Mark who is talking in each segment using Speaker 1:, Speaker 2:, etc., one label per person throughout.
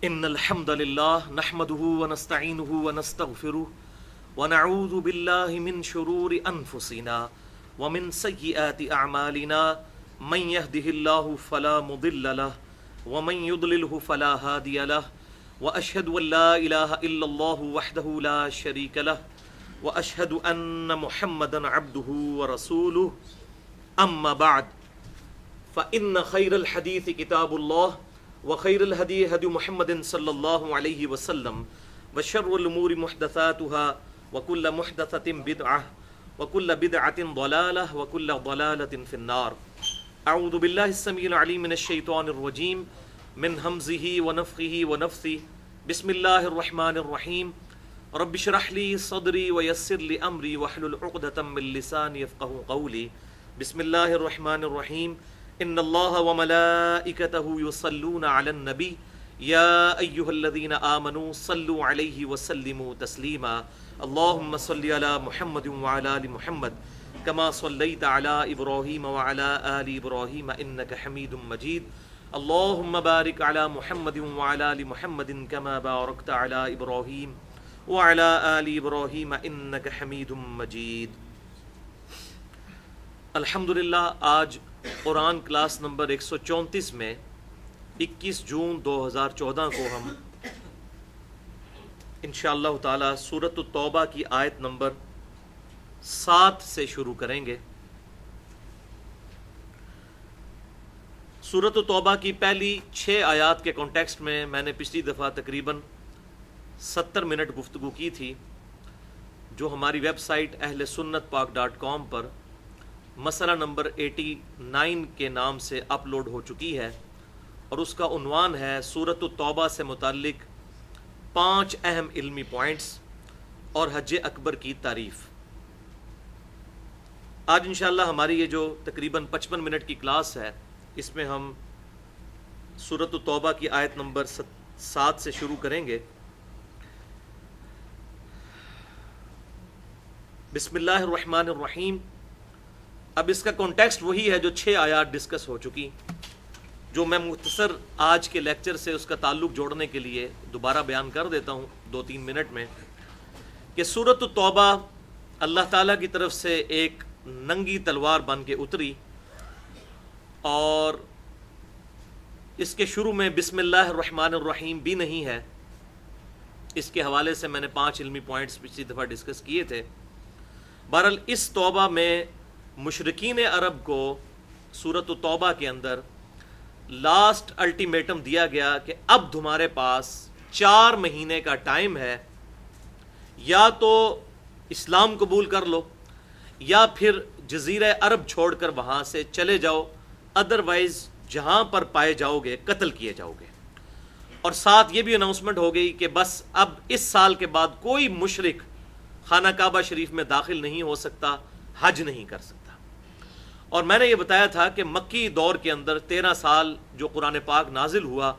Speaker 1: ان الحمد لله نحمده ونستعينه ونستغفره ونعوذ بالله من شرور انفسنا ومن سيئات اعمالنا من يهده الله فلا مضل له ومن يضلله فلا هادي له واشهد ان لا اله الا الله وحده لا شريك له واشهد ان محمدا عبده ورسوله اما بعد فان خير الحديث كتاب الله وخير الهدي هدي محمد صلى الله عليه وسلم وشر الأمور محدثاتها وكل محدثة بدعة وكل بدعة ضلالة وكل ضلالة في النار. أعوذ بالله السميع العليم من الشيطان الرجيم من همزه ونفخه ونفثه. بسم الله الرحمن الرحيم. رب اشرح لي صدري ويسر لي أمري واحلل عقدة من لساني يفقهوا قولي. بسم الله الرحمن الرحيم. ان الله وملائكته يصلون على النبي يا ايها الذين آمنوا صلوا عليه وسلموا تسليما. اللهم صل على محمد وعلى ال محمد كما صليت على ابراهيم وعلى ال ابراهيم انك حميد مجيد. اللهم بارك على محمد وعلى ال محمد كما باركت على ابراهيم وعلى ال ابراهيم انك حميد مجيد. الحمدللہ آج قرآن کلاس نمبر 134 میں 21 جون 2014 کو ہم انشاءاللہ تعالی سورۃ التوبہ کی آیت نمبر 7 سے شروع کریں گے. سورۃ التوبہ کی پہلی 6 آیات کے کانٹیکسٹ میں نے پچھلی دفعہ تقریباً 70 منٹ گفتگو کی تھی، جو ہماری ویب سائٹ اہل سنت پاک .com پر مسئلہ نمبر 89 کے نام سے اپلوڈ ہو چکی ہے، اور اس کا عنوان ہے سورۃ التوبہ سے متعلق 5 اہم علمی پوائنٹس اور حج اکبر کی تعریف. آج انشاءاللہ ہماری یہ جو تقریباً 55 منٹ کی کلاس ہے، اس میں ہم سورۃ التوبہ کی آیت نمبر 7 سے شروع کریں گے. بسم اللہ الرحمن الرحیم. اب اس کا کانٹیکسٹ وہی ہے جو 6 آیات ڈسکس ہو چکی، جو میں مختصر آج کے لیکچر سے اس کا تعلق جوڑنے کے لیے دوبارہ بیان کر دیتا ہوں 2-3 منٹ میں، کہ سورۃ التوبہ اللہ تعالیٰ کی طرف سے ایک ننگی تلوار بن کے اتری، اور اس کے شروع میں بسم اللہ الرحمن الرحیم بھی نہیں ہے. اس کے حوالے سے میں نے 5 علمی پوائنٹس پچھلی دفعہ ڈسکس کیے تھے. بہرحال اس توبہ میں مشرکین عرب کو سورۃ التوبہ کے اندر لاسٹ الٹیمیٹم دیا گیا کہ اب تمہارے پاس 4 مہینے کا ٹائم ہے، یا تو اسلام قبول کر لو یا پھر جزیرہ عرب چھوڑ کر وہاں سے چلے جاؤ، ادروائز جہاں پر پائے جاؤ گے قتل کیے جاؤ گے. اور ساتھ یہ بھی اناؤنسمنٹ ہو گئی کہ بس اب اس سال کے بعد کوئی مشرک خانہ کعبہ شریف میں داخل نہیں ہو سکتا، حج نہیں کر سکتا. اور میں نے یہ بتایا تھا کہ مکی دور کے اندر 13 سال جو قرآن پاک نازل ہوا،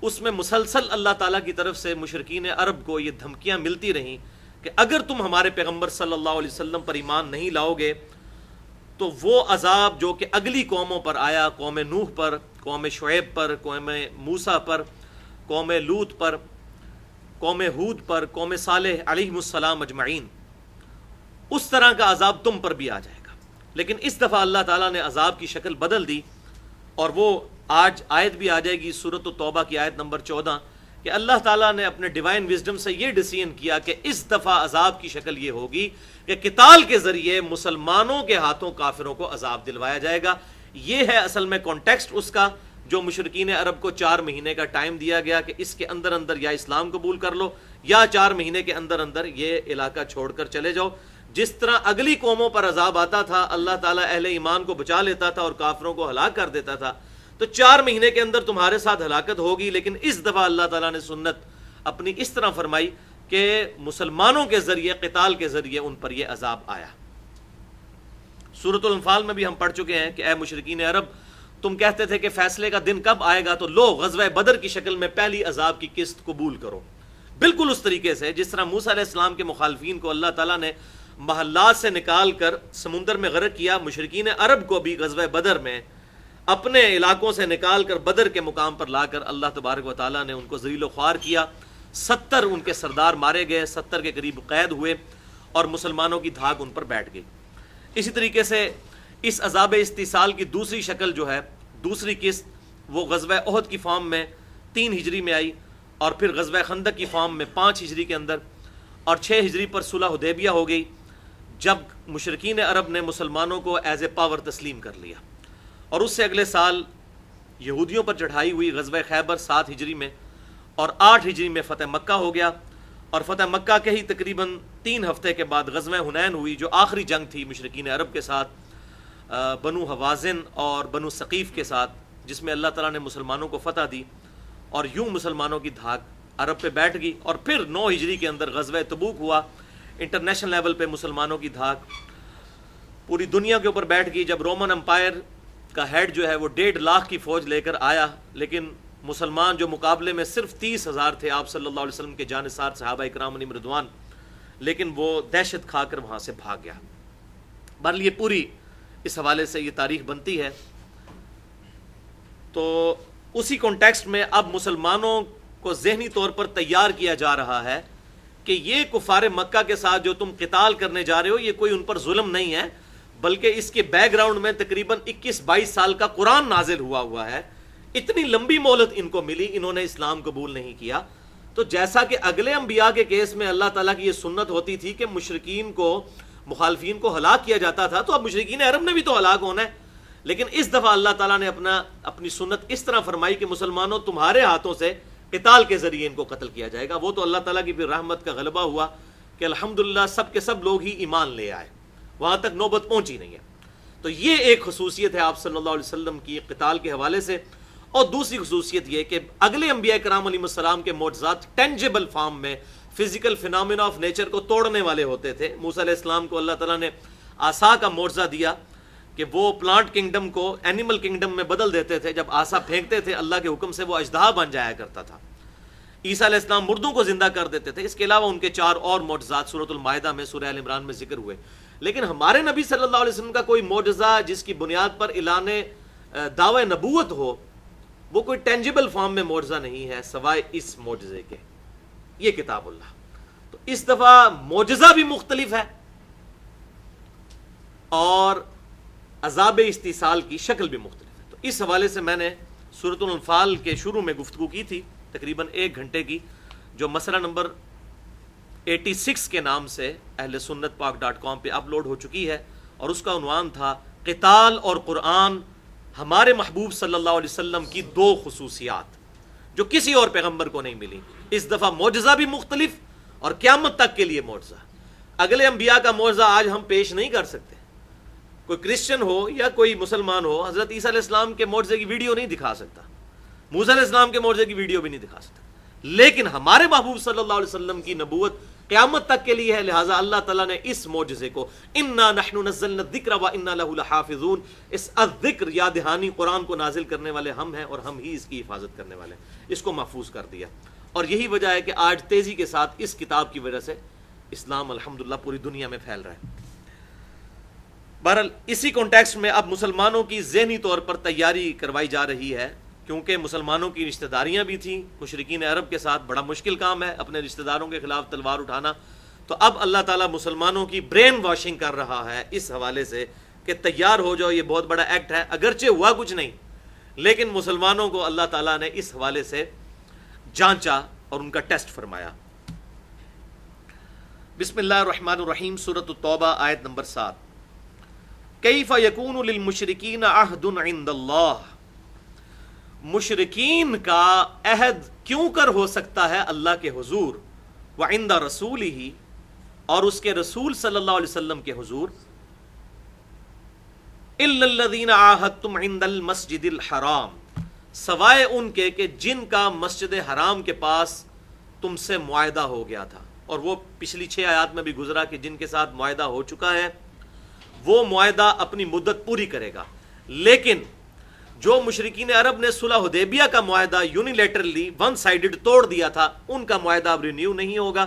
Speaker 1: اس میں مسلسل اللہ تعالیٰ کی طرف سے مشرکین عرب کو یہ دھمکیاں ملتی رہیں کہ اگر تم ہمارے پیغمبر صلی اللہ علیہ وسلم پر ایمان نہیں لاؤ گے تو وہ عذاب جو کہ اگلی قوموں پر آیا، قوم نوح پر، قوم شعیب پر، قوم موسیٰ پر، قوم لوط پر، قوم ہود پر، قوم صالح علیہ السلام اجمعین، اس طرح کا عذاب تم پر بھی آ جائے گا. لیکن اس دفعہ اللہ تعالیٰ نے عذاب کی شکل بدل دی، اور وہ آج آیت بھی آ جائے گی سورۃ التوبہ کی آیت نمبر 14 کہ اللہ تعالیٰ نے اپنے ڈیوائن وزڈم سے یہ ڈیسیژن کیا کہ اس دفعہ عذاب کی شکل یہ ہوگی کہ قتال کے ذریعے مسلمانوں کے ہاتھوں کافروں کو عذاب دلوایا جائے گا. یہ ہے اصل میں کانٹیکسٹ اس کا، جو مشرکین عرب کو 4 مہینے کا ٹائم دیا گیا کہ اس کے اندر اندر یا اسلام قبول کر لو یا 4 مہینے کے اندر اندر یہ علاقہ چھوڑ کر چلے جاؤ. جس طرح اگلی قوموں پر عذاب آتا تھا، اللہ تعالیٰ اہل ایمان کو بچا لیتا تھا اور کافروں کو ہلاک کر دیتا تھا، تو 4 مہینے کے اندر تمہارے ساتھ ہلاکت ہوگی. لیکن اس دفعہ اللہ تعالیٰ نے سنت اپنی اس طرح فرمائی کہ مسلمانوں کے ذریعے، قتال کے ذریعے ان پر یہ عذاب آیا. سورۃ الانفال میں بھی ہم پڑھ چکے ہیں کہ اے مشرکین عرب، تم کہتے تھے کہ فیصلے کا دن کب آئے گا، تو لو غزوہ بدر کی شکل میں پہلی عذاب کی قسط قبول کرو. بالکل اس طریقے سے جس طرح موسیٰ علیہ السلام کے مخالفین کو اللہ تعالیٰ نے محلات سے نکال کر سمندر میں غرق کیا، مشرکین عرب کو بھی غزوہ بدر میں اپنے علاقوں سے نکال کر بدر کے مقام پر لا کر اللہ تبارک و تعالیٰ نے ان کو ذلیل و خوار کیا. 70 ان کے سردار مارے گئے، 70 کے قریب قید ہوئے اور مسلمانوں کی دھاک ان پر بیٹھ گئی. اسی طریقے سے اس عذاب استیصال کی دوسری شکل جو ہے، دوسری قسط، وہ غزوہ احد کی فارم میں 3 ہجری میں آئی، اور پھر غزوہ خندق کی فارم میں 5 ہجری کے اندر، اور 6 ہجری پر صلح حدیبیہ ہو گئی، جب مشرکین عرب نے مسلمانوں کو ایز اے پاور تسلیم کر لیا. اور اس سے اگلے سال یہودیوں پر چڑھائی ہوئی غزوہ خیبر 7 ہجری میں، اور 8 ہجری میں فتح مکہ ہو گیا. اور فتح مکہ کے ہی تقریباً 3 ہفتے کے بعد غزوہ حنین ہوئی، جو آخری جنگ تھی مشرکین عرب کے ساتھ، بنو حوازن اور بنو ثقیف کے ساتھ، جس میں اللہ تعالیٰ نے مسلمانوں کو فتح دی، اور یوں مسلمانوں کی دھاک عرب پہ بیٹھ گئی. اور پھر 9 ہجری کے اندر غزوہ تبوک ہوا. انٹرنیشنل لیول پہ مسلمانوں کی دھاک پوری دنیا کے اوپر بیٹھ گئی، جب رومن امپائر کا ہیڈ جو ہے وہ 1.5 لاکھ کی فوج لے کر آیا، لیکن مسلمان جو مقابلے میں صرف 30,000 تھے آپ صلی اللہ علیہ وسلم کے جانثار صحابہ اکرام علیہم رضوان، لیکن وہ دہشت کھا کر وہاں سے بھاگ گیا. بہرحال یہ پوری اس حوالے سے یہ تاریخ بنتی ہے. تو اسی کانٹیکسٹ میں اب مسلمانوں کو ذہنی طور پر تیار کیا جا رہا ہے کہ یہ کفار مکہ کے ساتھ جو تم قتال کرنے جا رہے ہو، یہ کوئی ان پر ظلم نہیں ہے، بلکہ اس کے بیک گراؤنڈ میں تقریباً 21-22 سال کا قرآن نازل ہوا ہے. اتنی لمبی مہلت ان کو ملی، انہوں نے اسلام قبول نہیں کیا. تو جیسا کہ اگلے انبیاء کے کیس میں اللہ تعالیٰ کی یہ سنت ہوتی تھی کہ مشرکین کو، مخالفین کو ہلاک کیا جاتا تھا، تو اب مشرکین عرب نے بھی تو ہلاک ہونا ہے. لیکن اس دفعہ اللہ تعالیٰ نے اپنی سنت اس طرح فرمائی کہ مسلمانوں تمہارے ہاتھوں سے قتال کے ذریعے ان کو قتل کیا جائے گا. وہ تو اللہ تعالیٰ کی بھی رحمت کا غلبہ ہوا کہ الحمدللہ سب کے سب لوگ ہی ایمان لے آئے، وہاں تک نوبت پہنچی نہیں ہے. تو یہ ایک خصوصیت ہے آپ صلی اللہ علیہ وسلم کی قتال کے حوالے سے. اور دوسری خصوصیت یہ کہ اگلے انبیاء کرام علیہ السلام کے معجزات ٹینجیبل فارم میں، فزیکل فینامنا آف نیچر کو توڑنے والے ہوتے تھے. موسیٰ علیہ السلام کو اللہ تعالیٰ نے عصا کا معجزہ دیا کہ وہ پلانٹ کنگڈم کو اینیمل کنگڈم میں بدل دیتے تھے. جب عصا پھینکتے تھے اللہ کے حکم سے وہ اژدہا بن جایا کرتا تھا. عیسیٰ علیہ السلام مردوں کو زندہ کر دیتے تھے. اس کے علاوہ ان کے 4 اور معجزات سورۃ المائدہ میں، سورہ ال عمران میں ذکر ہوئے. لیکن ہمارے نبی صلی اللہ علیہ وسلم کا کوئی معجزہ جس کی بنیاد پر اعلان دعوی نبوت ہو، وہ کوئی ٹینجیبل فارم میں معجزہ نہیں ہے سوائے اس معجزے کے، یہ کتاب اللہ. تو اس دفعہ معجزہ بھی مختلف ہے اور عذاب استیصال کی شکل بھی مختلف ہے. تو اس حوالے سے میں نے سورۃ الانفال کے شروع میں گفتگو کی تھی تقریباً 1 گھنٹے کی، جو مسئلہ نمبر 86 کے نام سے اہل سنت پاک.com پہ اپلوڈ ہو چکی ہے، اور اس کا عنوان تھا قتال اور قرآن، ہمارے محبوب صلی اللہ علیہ وسلم کی 2 خصوصیات جو کسی اور پیغمبر کو نہیں ملی. اس دفعہ معجزہ بھی مختلف اور قیامت تک کے لیے معجزہ. اگلے انبیاء کا معجزہ آج ہم پیش نہیں کر سکتے. کوئی کرسچن ہو یا کوئی مسلمان ہو حضرت عیسیٰ علیہ السلام کے معجزے کی ویڈیو نہیں دکھا سکتا، موسیٰ علیہ السلام کے معجزے کی ویڈیو بھی نہیں دکھا سکتا. لیکن ہمارے محبوب صلی اللہ علیہ وسلم کی نبوت قیامت تک کے لیے ہے. لہٰذا اللہ تعالیٰ نے اس معجزے کو انا نحن نزلنا الذکر وانا لہ لحافظون، اس الذکر یاد دہانی قرآن کو نازل کرنے والے ہم ہیں اور ہم ہی اس کی حفاظت کرنے والے ہیں، اس کو محفوظ کر دیا. اور یہی وجہ ہے کہ آج تیزی کے ساتھ اس کتاب کی وجہ سے اسلام الحمدللہ پوری دنیا میں پھیل رہا ہے. بہرحال اسی کانٹیکسٹ میں اب مسلمانوں کی ذہنی طور پر تیاری کروائی جا رہی ہے، کیونکہ مسلمانوں کی رشتہ داریاں بھی تھیں مشرکین عرب کے ساتھ. بڑا مشکل کام ہے اپنے رشتہ داروں کے خلاف تلوار اٹھانا. تو اب اللہ تعالیٰ مسلمانوں کی برین واشنگ کر رہا ہے اس حوالے سے کہ تیار ہو جاؤ. یہ بہت بڑا ایکٹ ہے، اگرچہ ہوا کچھ نہیں، لیکن مسلمانوں کو اللہ تعالیٰ نے اس حوالے سے جانچا اور ان کا ٹیسٹ فرمایا. بسم اللہ الرحمن الرحیم، سورۃ التوبہ آیت نمبر 7. کیف یکون للمشرکین عہد عند اللہ، مشرکین کا عہد کیوں کر ہو سکتا ہے اللہ کے حضور، وعند رسولہ، اور اس کے رسول صلی اللہ علیہ وسلم کے حضور، الا الذین عاہدتم عند المسجد الحرام، سوائے ان کے کہ جن کا مسجد حرام کے پاس تم سے معاہدہ ہو گیا تھا. اور وہ پچھلی 6 آیات میں بھی گزرا کہ جن کے ساتھ معاہدہ ہو چکا ہے وہ معاہدہ اپنی مدت پوری کرے گا. لیکن جو مشرکین عرب نے صلح حدیبیہ کا معاہدہ یونیلیٹرلی ون سائیڈڈ توڑ دیا تھا، ان کا معاہدہ اب رینیو نہیں ہوگا،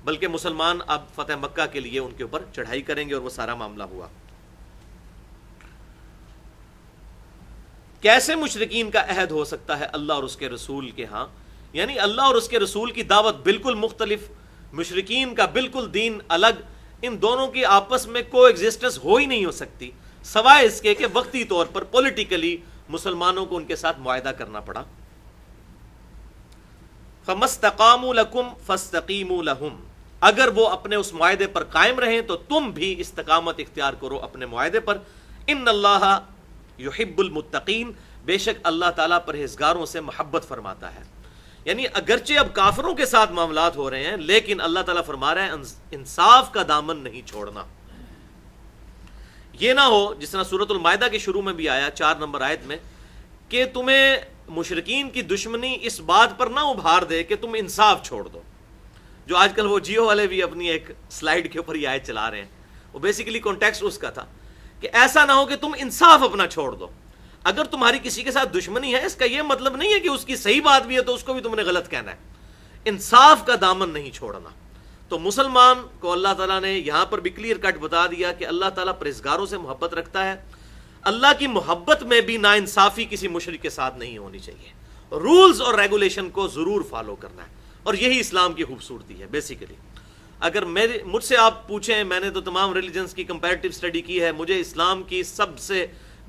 Speaker 1: بلکہ مسلمان اب فتح مکہ کے لیے ان کے اوپر چڑھائی کریں گے، اور وہ سارا معاملہ ہوا. کیسے مشرکین کا عہد ہو سکتا ہے اللہ اور اس کے رسول کے ہاں؟ یعنی اللہ اور اس کے رسول کی دعوت بالکل مختلف، مشرکین کا بالکل دین الگ، ان دونوں کی آپس میں کو ایگزسٹنس ہو ہی نہیں ہو سکتی، سوائے اس کے کہ وقتی طور پر پولیٹیکلی مسلمانوں کو ان کے ساتھ معاہدہ کرنا پڑا۔ فَمَسْتَقَامُوا لَكُمْ فَاسْتَقِيمُوا لَهُمْ، اگر وہ اپنے اس معاہدے پر قائم رہیں تو تم بھی استقامت اختیار کرو اپنے معاہدے پر۔ ان اللہ یحب المتقین، بے شک اللہ تعالیٰ پرہیزگاروں سے محبت فرماتا ہے۔ یعنی اگرچہ اب کافروں کے ساتھ معاملات ہو رہے ہیں، لیکن اللہ تعالیٰ فرما رہا ہے انصاف کا دامن نہیں چھوڑنا۔ یہ نہ ہو جس طرح سورۃ المائدہ کے شروع میں بھی آیا 4 نمبر آیت میں، کہ تمہیں مشرکین کی دشمنی اس بات پر نہ ابھار دے کہ تم انصاف چھوڑ دو، جو آج کل وہ جیو والے بھی اپنی ایک سلائیڈ کے اوپر یہ آیت چلا رہے ہیں۔ وہ بیسیکلی کانٹیکسٹ اس کا تھا کہ ایسا نہ ہو کہ تم انصاف اپنا چھوڑ دو۔ اگر تمہاری کسی کے ساتھ دشمنی ہے، اس کا یہ مطلب نہیں ہے کہ اس کی صحیح بات بھی ہے تو اس کو بھی تم نے غلط کہنا ہے۔ انصاف کا دامن نہیں چھوڑنا۔ تو مسلمان کو اللہ تعالیٰ نے یہاں پر بھی کلیئر کٹ بتا دیا کہ اللہ تعالیٰ پرہیزگاروں سے محبت رکھتا ہے۔ اللہ کی محبت میں بھی ناانصافی کسی مشرک کے ساتھ نہیں ہونی چاہیے، رولز اور ریگولیشن کو ضرور فالو کرنا ہے، اور یہی اسلام کی خوبصورتی ہے۔ بیسیکلی اگر مجھ سے آپ پوچھیں، میں نے تو تمام ریلیجنز کی کمپیریٹیو اسٹڈی کی ہے، مجھے اسلام کی سب سے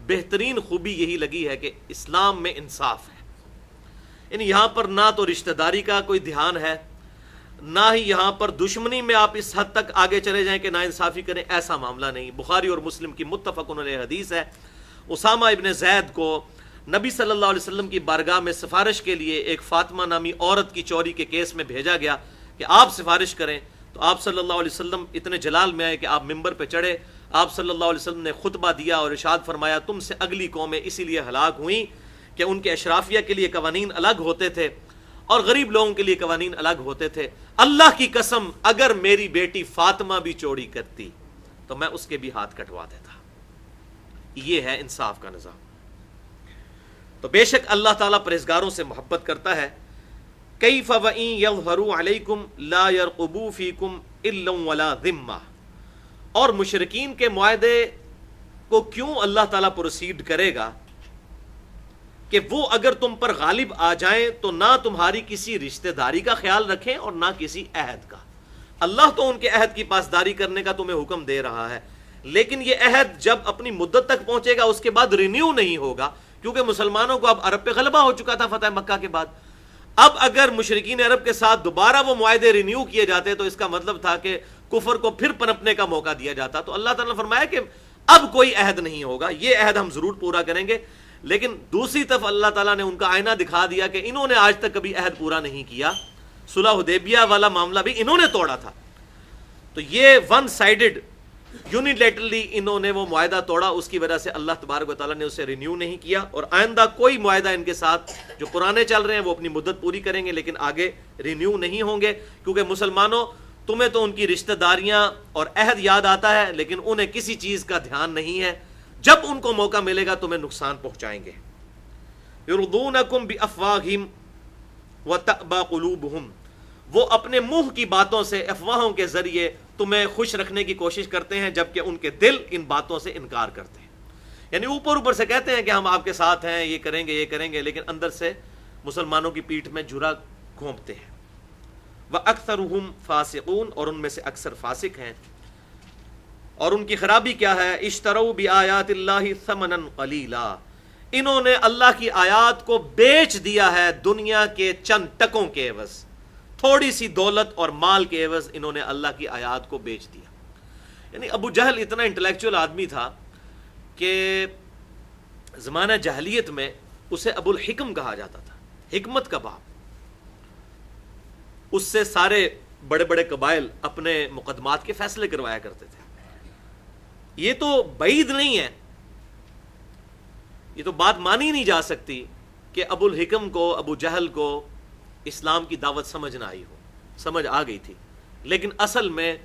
Speaker 1: بہترین خوبی یہی لگی ہے کہ اسلام میں انصاف ہے۔ یعنی یہاں پر نہ تو رشتہ داری کا کوئی دھیان ہے، نہ ہی یہاں پر دشمنی میں آپ اس حد تک آگے چلے جائیں کہ ناانصافی کریں، ایسا معاملہ نہیں۔ بخاری اور مسلم کی متفق علیہ حدیث ہے، اسامہ ابن زید کو نبی صلی اللہ علیہ وسلم کی بارگاہ میں سفارش کے لیے ایک فاطمہ نامی عورت کی چوری کے کیس میں بھیجا گیا کہ آپ سفارش کریں، تو آپ صلی اللہ علیہ وسلم اتنے جلال میں آئے کہ آپ ممبر پہ چڑھے، آپ صلی اللہ علیہ وسلم نے خطبہ دیا اور ارشاد فرمایا تم سے اگلی قومیں اسی لیے ہلاک ہوئیں کہ ان کے اشرافیہ کے لیے قوانین الگ ہوتے تھے اور غریب لوگوں کے لیے قوانین الگ ہوتے تھے۔ اللہ کی قسم اگر میری بیٹی فاطمہ بھی چوری کرتی تو میں اس کے بھی ہاتھ کٹوا دیتا۔ یہ ہے انصاف کا نظام۔ تو بے شک اللہ تعالیٰ پرہیزگاروں سے محبت کرتا ہے۔ کیف وَإِن يَظْهَرُوا عَلَيْكُمْ لَا يَرْقُبُوا فِيكُمْ إِلًّا وَلَا ذِمَّةً، اور مشرکین کے معاہدے کو کیوں اللہ تعالیٰ پروسیڈ کرے گا کہ وہ اگر تم پر غالب آ جائیں تو نہ تمہاری کسی رشتہ داری کا خیال رکھیں اور نہ کسی عہد کا۔ اللہ تو ان کے عہد کی پاسداری کرنے کا تمہیں حکم دے رہا ہے، لیکن یہ عہد جب اپنی مدت تک پہنچے گا اس کے بعد رینیو نہیں ہوگا، کیونکہ مسلمانوں کو اب عرب پہ غلبہ ہو چکا تھا فتح مکہ کے بعد۔ اب اگر مشرکین عرب کے ساتھ دوبارہ وہ معاہدے رینیو کیے جاتے تو اس کا مطلب تھا کہ کفر کو پھر پنپنے کا موقع دیا جاتا۔ تو اللہ تعالیٰ نے فرمایا کہ اب کوئی عہد نہیں ہوگا، یہ عہد ہم ضرور پورا کریں گے۔ لیکن دوسری طرف اللہ تعالیٰ نے ان کا آئینہ دکھا دیا کہ انہوں نے آج تک کبھی عہد پورا نہیں کیا، صلح حدیبیہ والا معاملہ بھی انہوں نے توڑا تھا۔ تو یہ ون سائیڈڈ یونیلیٹرلی انہوں نے وہ معاہدہ توڑا، اس کی وجہ سے اللہ تبارک و تعالیٰ نے اسے رینیو نہیں کیا، اور آئندہ کوئی معاہدہ ان کے ساتھ جو پرانے چل رہے ہیں وہ اپنی مدت پوری کریں گے لیکن آگے رینیو نہیں ہوں گے، کیونکہ مسلمانوں تمہیں تو ان کی رشتہ داریاں اور عہد یاد آتا ہے لیکن انہیں کسی چیز کا دھیان نہیں ہے، جب ان کو موقع ملے گا تمہیں نقصان پہنچائیں گے۔ یرضونکم بافواہہم وتأبى قلوبہم، وہ اپنے منہ کی باتوں سے، افواہوں کے ذریعے تمہیں خوش رکھنے کی کوشش کرتے ہیں جبکہ ان کے دل ان باتوں سے انکار کرتے ہیں۔ یعنی اوپر سے کہتے ہیں کہ ہم آپ کے ساتھ ہیں، یہ کریں گے یہ کریں گے، لیکن اندر سے مسلمانوں کی پیٹھ میں جھرا گھونپتے ہیں۔ وَأَكْثَرُهُمْ فَاسِقُونَ، اور ان میں سے اکثر فاسق ہیں۔ اور ان کی خرابی کیا ہے؟ اشتروا بآیات اللہ ثمنا قلیلا، انہوں نے اللہ کی آیات کو بیچ دیا ہے دنیا کے چند ٹکوں کے عوض، تھوڑی سی دولت اور مال کے عوض انہوں نے اللہ کی آیات کو بیچ دیا۔ یعنی ابو جہل اتنا انٹلیکچوئل آدمی تھا کہ زمانہ جاہلیت میں اسے ابو الحکم کہا جاتا تھا، حکمت کا باپ۔ اس سے سارے بڑے بڑے قبائل اپنے مقدمات کے فیصلے کروایا کرتے تھے۔ یہ تو بعید نہیں ہے، یہ تو بات مانی نہیں جا سکتی کہ ابو الحکم کو، ابو جہل کو اسلام کی دعوت سمجھ نہ آئی ہو، سمجھ آ گئی تھی، لیکن اصل میں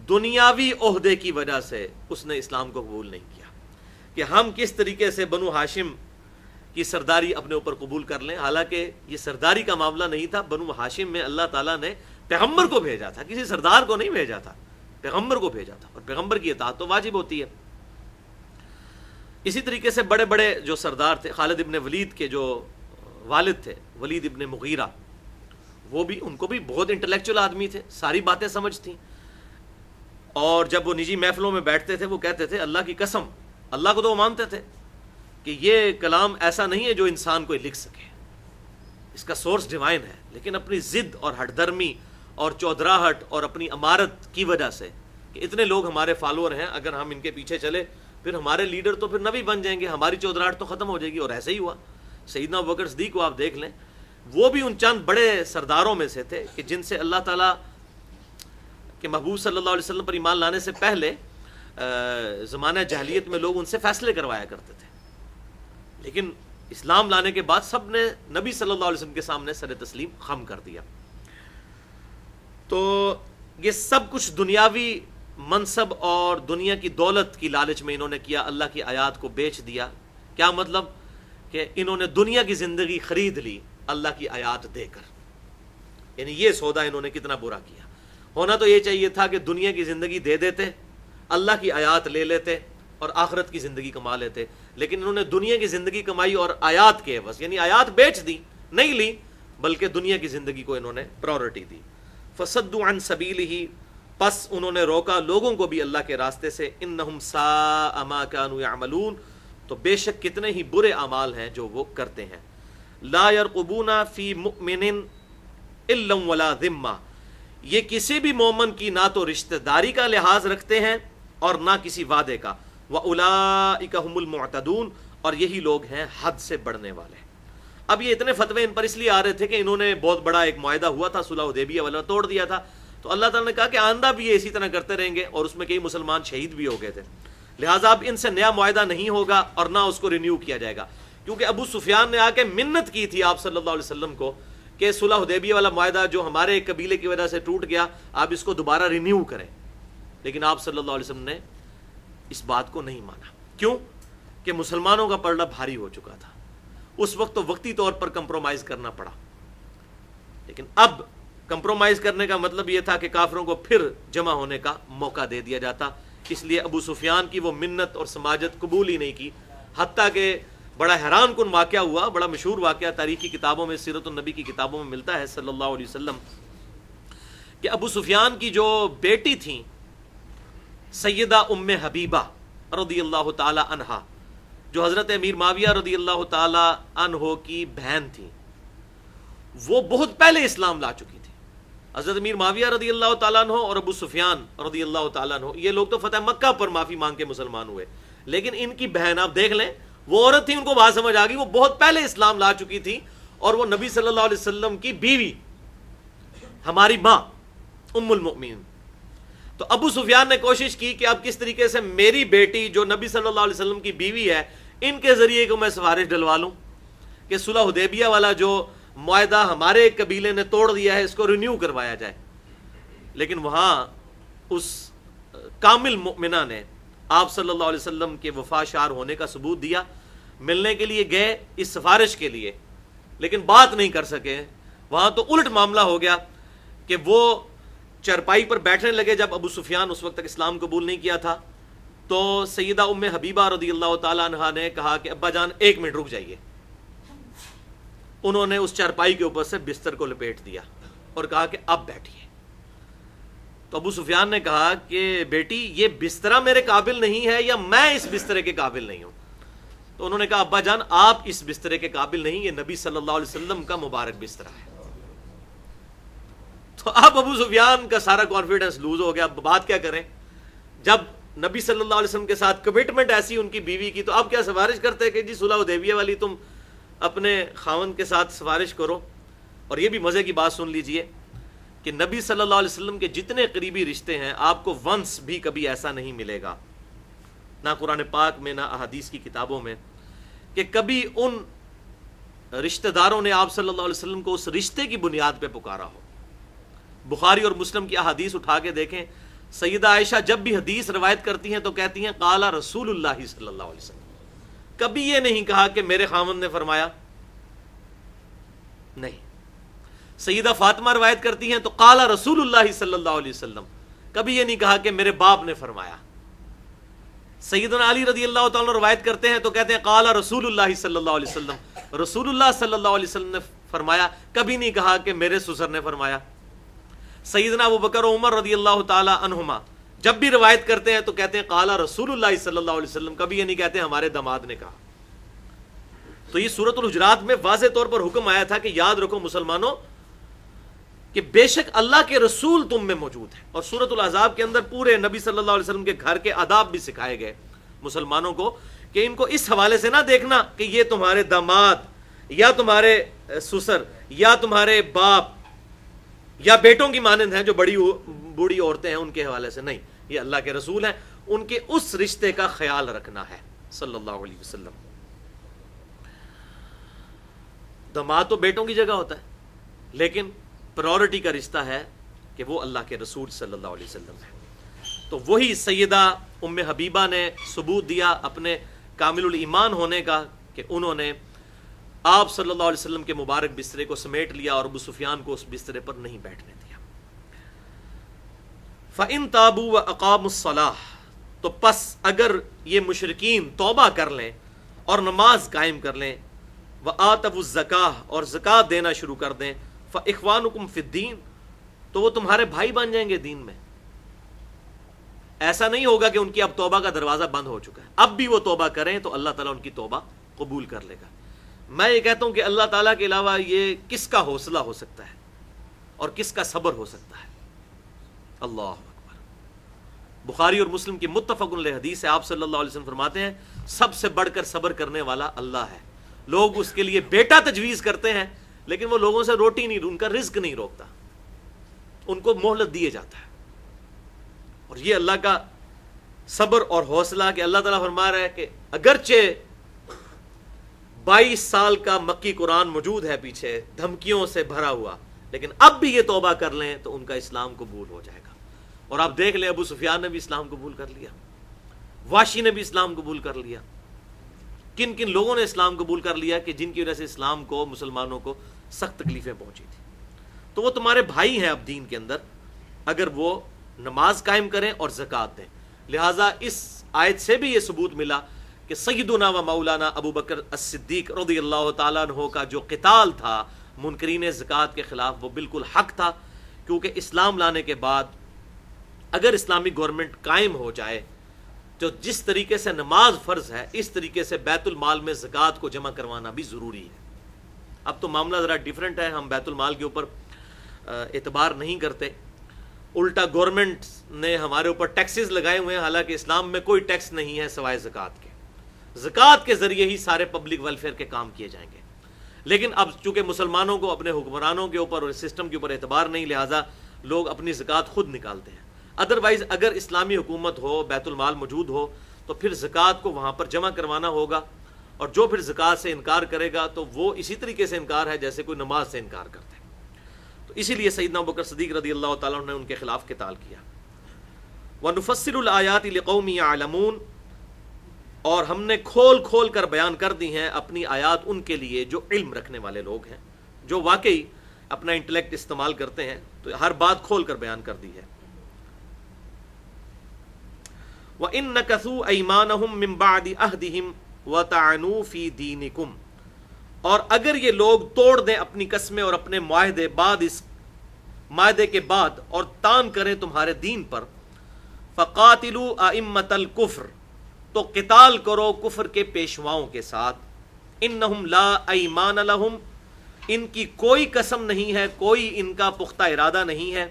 Speaker 1: دنیاوی عہدے کی وجہ سے اس نے اسلام کو قبول نہیں کیا کہ ہم کس طریقے سے بنو ہاشم کی سرداری اپنے اوپر قبول کر لیں۔ حالانکہ یہ سرداری کا معاملہ نہیں تھا، بنو ہاشم میں اللہ تعالیٰ نے پیغمبر کو بھیجا تھا، کسی سردار کو نہیں بھیجا تھا، پیغمبر کو بھیجا تھا، اور پیغمبر کی اطاعت تو واجب ہوتی ہے۔ اسی طریقے سے بڑے بڑے جو سردار تھے، خالد ابن ولید کے جو والد تھے ولید ابن مغیرہ، وہ بھی، ان کو بھی بہت انٹلیکچوئل آدمی تھے، ساری باتیں سمجھ تھیں، اور جب وہ نجی محفلوں میں بیٹھتے تھے وہ کہتے تھے اللہ کی قسم، اللہ کو تو وہ مانتے تھے کہ یہ کلام ایسا نہیں ہے جو انسان کوئی لکھ سکے، اس کا سورس ڈیوائن ہے، لیکن اپنی ضد اور ہٹ درمی اور چودراہٹ اور اپنی امارت کی وجہ سے کہ اتنے لوگ ہمارے فالوور ہیں، اگر ہم ان کے پیچھے چلے پھر ہمارے لیڈر تو پھر نبی بن جائیں گے، ہماری چودراہٹ تو ختم ہو جائے گی، اور ایسے ہی ہوا۔ سیدنا ابوبکر صدیق کو آپ دیکھ لیں، وہ بھی ان چند بڑے سرداروں میں سے تھے کہ جن سے اللہ تعالیٰ کے محبوب صلی اللہ علیہ وسلم پر ایمان لانے سے پہلے زمانہ جاہلیت میں لوگ ان سے فیصلے کروایا کرتے تھے، لیکن اسلام لانے کے بعد سب نے نبی صلی اللہ علیہ وسلم کے سامنے سر تسلیم خم کر دیا۔ تو یہ سب کچھ دنیاوی منصب اور دنیا کی دولت کی لالچ میں انہوں نے کیا، اللہ کی آیات کو بیچ دیا۔ کیا مطلب؟ کہ انہوں نے دنیا کی زندگی خرید لی اللہ کی آیات دے کر، یعنی یہ سودا انہوں نے کتنا برا کیا۔ ہونا تو یہ چاہیے تھا کہ دنیا کی زندگی دے دیتے، اللہ کی آیات لے لیتے اور آخرت کی زندگی کما لیتے، لیکن انہوں نے دنیا کی زندگی کمائی اور آیات کے عوض، یعنی آیات بیچ دی، نہیں لی، بلکہ دنیا کی زندگی کو انہوں نے پرائورٹی دی۔ فصدوا عن سبیلہ، پس انہوں نے روکا لوگوں کو بھی اللہ کے راستے سے۔ انہم ساء ما کانوا یعملون، تو بے شک کتنے ہی برے اعمال ہیں جو وہ کرتے ہیں۔ لا یرقبون فی مؤمن الا ولا ذمہ، یہ کسی بھی مومن کی نہ تو رشتہ داری کا لحاظ رکھتے ہیں اور نہ کسی وعدے کا۔ وَأُولَئِكَ هُمُ الْمُعْتَدُونَ، اور یہی لوگ ہیں حد سے بڑھنے والے۔ اب یہ اتنے فتوے ان پر اس لیے آ رہے تھے کہ انہوں نے بہت بڑا ایک معاہدہ ہوا تھا، صلح حدیبیہ والا، توڑ دیا تھا، تو اللہ تعالیٰ نے کہا کہ آئندہ بھی یہ اسی طرح کرتے رہیں گے، اور اس میں کئی مسلمان شہید بھی ہو گئے تھے، لہٰذا اب ان سے نیا معاہدہ نہیں ہوگا اور نہ اس کو رینیو کیا جائے گا، کیونکہ ابو سفیان نے آ کے منت کی تھی آپ صلی اللہ علیہ وسلم کو کہ صلح حدیبیہ والا معاہدہ جو ہمارے ایک قبیلے کی وجہ سے ٹوٹ گیا، آپ اس کو دوبارہ رینیو کریں، لیکن آپ صلی اللہ علیہ وسلم نے اس بات کو نہیں مانا۔ کیوں؟ کہ مسلمانوں کا پلڑا بھاری ہو چکا تھا، اس وقت تو وقتی طور پر کمپرومائز کرنا پڑا، لیکن اب کمپرومائز کرنے کا مطلب یہ تھا کہ کافروں کو پھر جمع ہونے کا موقع دے دیا جاتا، اس لیے ابو سفیان کی وہ منت اور سماجت قبول ہی نہیں کی، حتیٰ کہ بڑا حیران کن واقعہ ہوا، بڑا مشہور واقعہ تاریخی کتابوں میں، سیرت النبی کی کتابوں میں ملتا ہے صلی اللہ علیہ وسلم، کہ ابو سفیان کی جو بیٹی تھیں سیدہ ام حبیبہ رضی اللہ تعالی عنہا، جو حضرت امیر معاویہ رضی اللہ تعالی عنہ کی بہن تھی، وہ بہت پہلے اسلام لا چکی تھی۔ حضرت امیر معاویہ رضی اللہ تعالیٰ عنہ اور ابو سفیان رضی اللہ تعالیٰ عنہ، یہ لوگ تو فتح مکہ پر معافی مانگ کے مسلمان ہوئے، لیکن ان کی بہن آپ دیکھ لیں، وہ عورت تھی، ان کو بات سمجھ آ گئی، وہ بہت پہلے اسلام لا چکی تھی، اور وہ نبی صلی اللہ علیہ وسلم کی بیوی، ہماری ماں ام المؤمنین۔ تو ابو سفیان نے کوشش کی کہ اب کس طریقے سے میری بیٹی جو نبی صلی اللہ علیہ وسلم کی بیوی ہے، ان کے ذریعے کو میں سفارش ڈلوا لوں کہ صلح حدیبیہ والا جو معاہدہ ہمارے ایک قبیلے نے توڑ دیا ہے اس کو رینیو کروایا جائے، لیکن وہاں اس کامل مؤمنہ نے آپ صلی اللہ علیہ وسلم کے وفا شار ہونے کا ثبوت دیا، ملنے کے لیے گئے اس سفارش کے لیے، لیکن بات نہیں کر سکے۔ وہاں تو الٹ معاملہ ہو گیا کہ وہ چرپائی پر بیٹھنے لگے، جب ابو سفیان اس وقت تک اسلام قبول نہیں کیا تھا، تو سیدہ ام حبیبہ رضی اللہ تعالی عنہا نے کہا کہ ابا جان ایک منٹ رک جائیے۔ انہوں نے اس چرپائی کے اوپر سے بستر کو لپیٹ دیا اور کہا کہ اب بیٹھیے۔ تو ابو سفیان نے کہا کہ بیٹی یہ بسترہ میرے قابل نہیں ہے یا میں اس بسترے کے قابل نہیں ہوں؟ تو انہوں نے کہا ابا جان آپ اس بسترے کے قابل نہیں، یہ نبی صلی اللہ علیہ وسلم کا مبارک بسترہ ہے۔ تو اب ابو سفیان کا سارا کانفیڈنس لوز ہو گیا، اب بات کیا کریں؟ جب نبی صلی اللہ علیہ وسلم کے ساتھ کمٹمنٹ ایسی ان کی بیوی کی، تو اب کیا سفارش کرتے کہ جی صلح حدیبیہ والی تم اپنے خاوند کے ساتھ سفارش کرو۔ اور یہ بھی مزے کی بات سن لیجئے کہ نبی صلی اللہ علیہ وسلم کے جتنے قریبی رشتے ہیں آپ کو ونس بھی کبھی ایسا نہیں ملے گا، نہ قرآن پاک میں نہ احادیث کی کتابوں میں، کہ کبھی ان رشتہ داروں نے آپ صلی اللہ علیہ وسلم کو اس رشتے کی بنیاد پہ پکارا ہو۔ بخاری اور مسلم کی احادیث اٹھا کے دیکھیں، سیدہ عائشہ جب بھی حدیث روایت کرتی ہیں تو کہتی ہیں قال رسول اللہ صلی اللہ علیہ وسلم، کبھی یہ نہیں کہا کہ میرے خاوند نے فرمایا، نہیں۔ سیدہ فاطمہ روایت کرتی ہیں تو قال رسول اللہ صلی اللہ علیہ وسلم، کبھی یہ نہیں کہا کہ میرے باپ نے فرمایا۔ سیدنا علی رضی اللہ تعالیٰ روایت کرتے ہیں تو کہتے ہیں قال رسول اللہ صلی اللہ علیہ وسلم، رسول اللہ صلی اللہ علیہ وسلم نے فرمایا، کبھی نہیں کہا کہ میرے سسر نے فرمایا۔ سیدنا ابو بکر و عمر رضی اللہ تعالی عنہما جب بھی روایت کرتے ہیں تو کہتے ہیں قال رسول اللہ صلی اللہ علیہ وسلم، کبھی یہ نہیں کہتے ہمارے داماد نے کہا۔ تو یہ سورۃ الحجرات میں واضح طور پر حکم آیا تھا کہ یاد رکھو مسلمانوں کہ بے شک اللہ کے رسول تم میں موجود ہیں، اور سورۃ الاحزاب کے اندر پورے نبی صلی اللہ علیہ وسلم کے گھر کے آداب بھی سکھائے گئے مسلمانوں کو کہ ان کو اس حوالے سے نہ دیکھنا کہ یہ تمہارے داماد یا تمہارے سسر یا تمہارے باپ یا بیٹوں کی مانند ہیں جو بڑی بوڑھی عورتیں ہیں ان کے حوالے سے، نہیں، یہ اللہ کے رسول ہیں، ان کے اس رشتے کا خیال رکھنا ہے صلی اللہ علیہ وسلم۔ داماد تو بیٹوں کی جگہ ہوتا ہے، لیکن پرائورٹی کا رشتہ ہے کہ وہ اللہ کے رسول صلی اللہ علیہ وسلم ہے۔ تو وہی سیدہ ام حبیبہ نے ثبوت دیا اپنے کامل الایمان ہونے کا کہ انہوں نے آپ صلی اللہ علیہ وسلم کے مبارک بسترے کو سمیٹ لیا اور ابو سفیان کو اس بسترے پر نہیں بیٹھنے دیا۔ فَإِن تَابُوا وَأَقَامُوا الصَّلَاةَ، تو پس اگر یہ مشرکین توبہ کر لیں اور نماز قائم کر لیں، وَآتَوُا الزَّكَاةَ، اور زکوٰۃ دینا شروع کر دیں، فَإِخْوَانُكُمْ فِي الدِّينِ، تو وہ تمہارے بھائی بن جائیں گے دین میں۔ ایسا نہیں ہوگا کہ ان کی اب توبہ کا دروازہ بند ہو چکا ہے، اب بھی وہ توبہ کریں تو اللہ تعالیٰ ان کی توبہ قبول کر لے گا۔ میں یہ کہتا ہوں کہ اللہ تعالیٰ کے علاوہ یہ کس کا حوصلہ ہو سکتا ہے اور کس کا صبر ہو سکتا ہے؟ اللہ اکبر۔ بخاری اور مسلم کی متفق علیہ حدیث ہے، آپ صلی اللہ علیہ وسلم فرماتے ہیں سب سے بڑھ کر صبر کرنے والا اللہ ہے۔ لوگ اس کے لیے بیٹا تجویز کرتے ہیں لیکن وہ لوگوں سے روٹی نہیں، ان کا رزق نہیں روکتا، ان کو مہلت دیے جاتا ہے۔ اور یہ اللہ کا صبر اور حوصلہ کہ اللہ تعالیٰ فرما رہا ہے کہ اگرچہ 22 سال کا مکی قرآن موجود ہے پیچھے دھمکیوں سے بھرا ہوا، لیکن اب بھی یہ توبہ کر لیں تو ان کا اسلام قبول ہو جائے گا۔ اور آپ دیکھ لیں ابو سفیان نے بھی اسلام قبول کر لیا، واشی نے بھی اسلام قبول کر لیا، کن کن لوگوں نے اسلام قبول کر لیا کہ جن کی وجہ سے اسلام کو، مسلمانوں کو سخت تکلیفیں پہنچی تھی۔ تو وہ تمہارے بھائی ہیں اب دین کے اندر اگر وہ نماز قائم کریں اور زکوٰۃ دیں۔ لہٰذا اس آیت سے بھی یہ ثبوت ملا کہ سیدنا و مولانا ابو بکر الصدیق رضی اللہ تعالیٰ عنہ کا جو قتال تھا منکرین زکوٰۃ کے خلاف وہ بالکل حق تھا، کیونکہ اسلام لانے کے بعد اگر اسلامی گورنمنٹ قائم ہو جائے تو جس طریقے سے نماز فرض ہے اس طریقے سے بیت المال میں زکوٰۃ کو جمع کروانا بھی ضروری ہے۔ اب تو معاملہ ذرا ڈیفرنٹ ہے، ہم بیت المال کے اوپر اعتبار نہیں کرتے، الٹا گورنمنٹ نے ہمارے اوپر ٹیکسز لگائے ہوئے ہیں، حالانکہ اسلام میں کوئی ٹیکس نہیں ہے سوائے زکوٰۃ کے۔ زکوٰۃ کے ذریعے ہی سارے پبلک ویلفیئر کے کام کیے جائیں گے، لیکن اب چونکہ مسلمانوں کو اپنے حکمرانوں کے اوپر اور سسٹم کے اوپر اعتبار نہیں، لہٰذا لوگ اپنی زکوٰۃ خود نکالتے ہیں۔ ادروائز اگر اسلامی حکومت ہو، بیت المال موجود ہو، تو پھر زکوٰۃ کو وہاں پر جمع کروانا ہوگا، اور جو پھر زکوٰۃ سے انکار کرے گا تو وہ اسی طریقے سے انکار ہے جیسے کوئی نماز سے انکار کرتے ہیں۔ تو اسی لیے سیدنا ابوبکر صدیق رضی اللہ تعالیٰ عنہ نے ان کے خلاف قتال کیا۔ وَنُفَصِّلُ الْآيَاتِ لِقَوْمٍ يَعْلَمُونَ، اور ہم نے کھول کھول کر بیان کر دی ہیں اپنی آیات ان کے لیے جو علم رکھنے والے لوگ ہیں، جو واقعی اپنا انٹلیکٹ استعمال کرتے ہیں، تو ہر بات کھول کر بیان کر دی ہے۔ وَإِن نَكَثُوا أَيْمَانَهُم مِّن بَعْدِ عَهْدِهِمْ وَطَعَنُوا فِي دِينِكُمْ، اور اگر یہ لوگ توڑ دیں اپنی قسمیں اور اپنے معاہدے بعد اس معاہدے کے بعد اور تان کریں تمہارے دین پر، فَقَاتِلُوا أَئِمَّةَ الْكُفْرِ، تو قتال کرو کفر کے پیشواؤں کے ساتھ، اِنَّهُمْ لَا أَيْمَانَ لَهُمْ، ان کی کوئی قسم نہیں ہے، کوئی ان کا پختہ ارادہ نہیں ہے،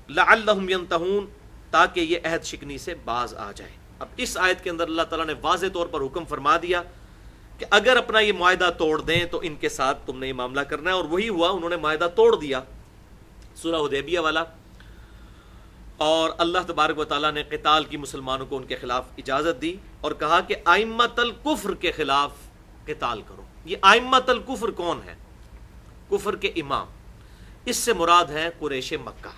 Speaker 1: لَعَلَّهُمْ يَنْتَهُونَ، تاکہ یہ عہد شکنی سے باز آ جائے۔ اب اس آیت کے اندر اللہ تعالیٰ نے واضح طور پر حکم فرما دیا کہ اگر اپنا یہ معاہدہ توڑ دیں تو ان کے ساتھ تم نے یہ معاملہ کرنا ہے، اور وہی ہوا، انہوں نے معاہدہ توڑ دیا سورہ حدیبیہ والا، اور اللہ تبارک و تعالیٰ نے قتال کی مسلمانوں کو ان کے خلاف اجازت دی اور کہا کہ ائمۃ الکفر کے خلاف قتال کرو۔ یہ ائمۃ الکفر کون ہے؟ کفر کے امام، اس سے مراد ہے قریش مکہ،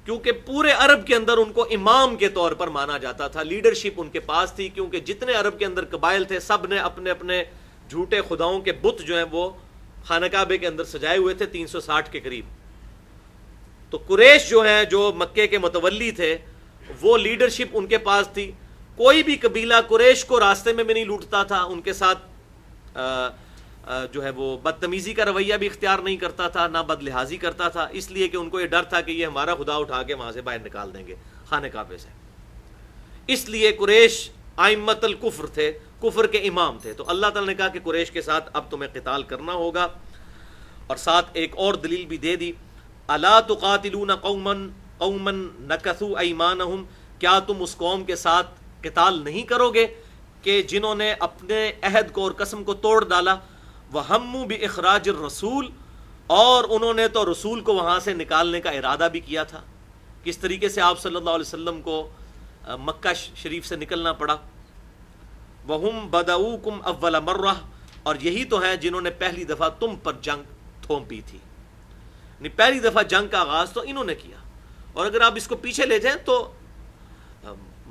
Speaker 1: کیونکہ پورے عرب کے اندر ان کو امام کے طور پر مانا جاتا تھا، لیڈرشپ ان کے پاس تھی، کیونکہ جتنے عرب کے اندر قبائل تھے سب نے اپنے اپنے جھوٹے خداؤں کے بت جو ہیں وہ خانہ کعبے کے اندر سجائے ہوئے تھے 360 کے قریب۔ تو قریش جو ہیں، جو مکے کے متولی تھے، وہ لیڈرشپ ان کے پاس تھی، کوئی بھی قبیلہ قریش کو راستے میں بھی نہیں لوٹتا تھا، ان کے ساتھ جو ہے وہ بدتمیزی کا رویہ بھی اختیار نہیں کرتا تھا، نہ بد لحاظی کرتا تھا، اس لیے کہ ان کو یہ ڈر تھا کہ یہ ہمارا خدا اٹھا کے وہاں سے باہر نکال دیں گے خانہ کعبے سے۔ اس لیے قریش ائمۃ الکفر تھے، کفر کے امام تھے۔ تو اللہ تعالیٰ نے کہا کہ قریش کے ساتھ اب تمہیں قتال کرنا ہوگا، اور ساتھ ایک اور دلیل بھی دے دی، الا تقاتلون قوما نکثوا ایمانہم، کیا تم اس قوم کے ساتھ قتال نہیں کرو گے کہ جنہوں نے اپنے عہد کو اور قسم کو توڑ ڈالا، وہموا باخراج الرسول، اور انہوں نے تو رسول کو وہاں سے نکالنے کا ارادہ بھی کیا تھا۔ کس طریقے سے آپ صلی اللہ علیہ وسلم کو مکہ شریف سے نکلنا پڑا، وہم بدؤکم اول مرہ، اور یہی تو ہیں جنہوں نے پہلی دفعہ تم پر جنگ تھوپی تھی، یعنی پہلی دفعہ جنگ کا آغاز تو انہوں نے کیا۔ اور اگر آپ اس کو پیچھے لے جائیں تو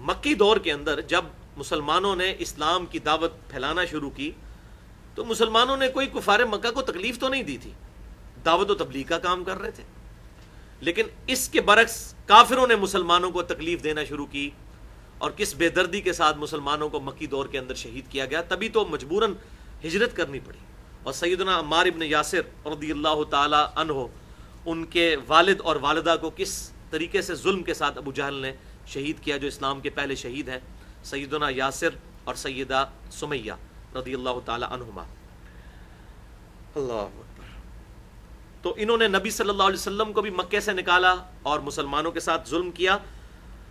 Speaker 1: مکی دور کے اندر جب مسلمانوں نے اسلام کی دعوت پھیلانا شروع کی تو مسلمانوں نے کوئی کفار مکہ کو تکلیف تو نہیں دی تھی، دعوت و تبلیغ کا کام کر رہے تھے، لیکن اس کے برعکس کافروں نے مسلمانوں کو تکلیف دینا شروع کی، اور کس بے دردی کے ساتھ مسلمانوں کو مکی دور کے اندر شہید کیا گیا، تبھی تو مجبوراً ہجرت کرنی پڑی۔ اور سیدنا عمار ابن یاسر رضی اللہ تعالی عنہ، ان کے والد اور والدہ کو کس طریقے سے ظلم کے ساتھ ابو جہل نے شہید کیا، جو اسلام کے پہلے شہید ہیں، سیدنا یاسر اور سیدہ سمیہ رضی اللہ تعالی عنہما۔ اللہ اکبر۔ تو انہوں نے نبی صلی اللہ علیہ وسلم کو بھی مکے سے نکالا اور مسلمانوں کے ساتھ ظلم کیا،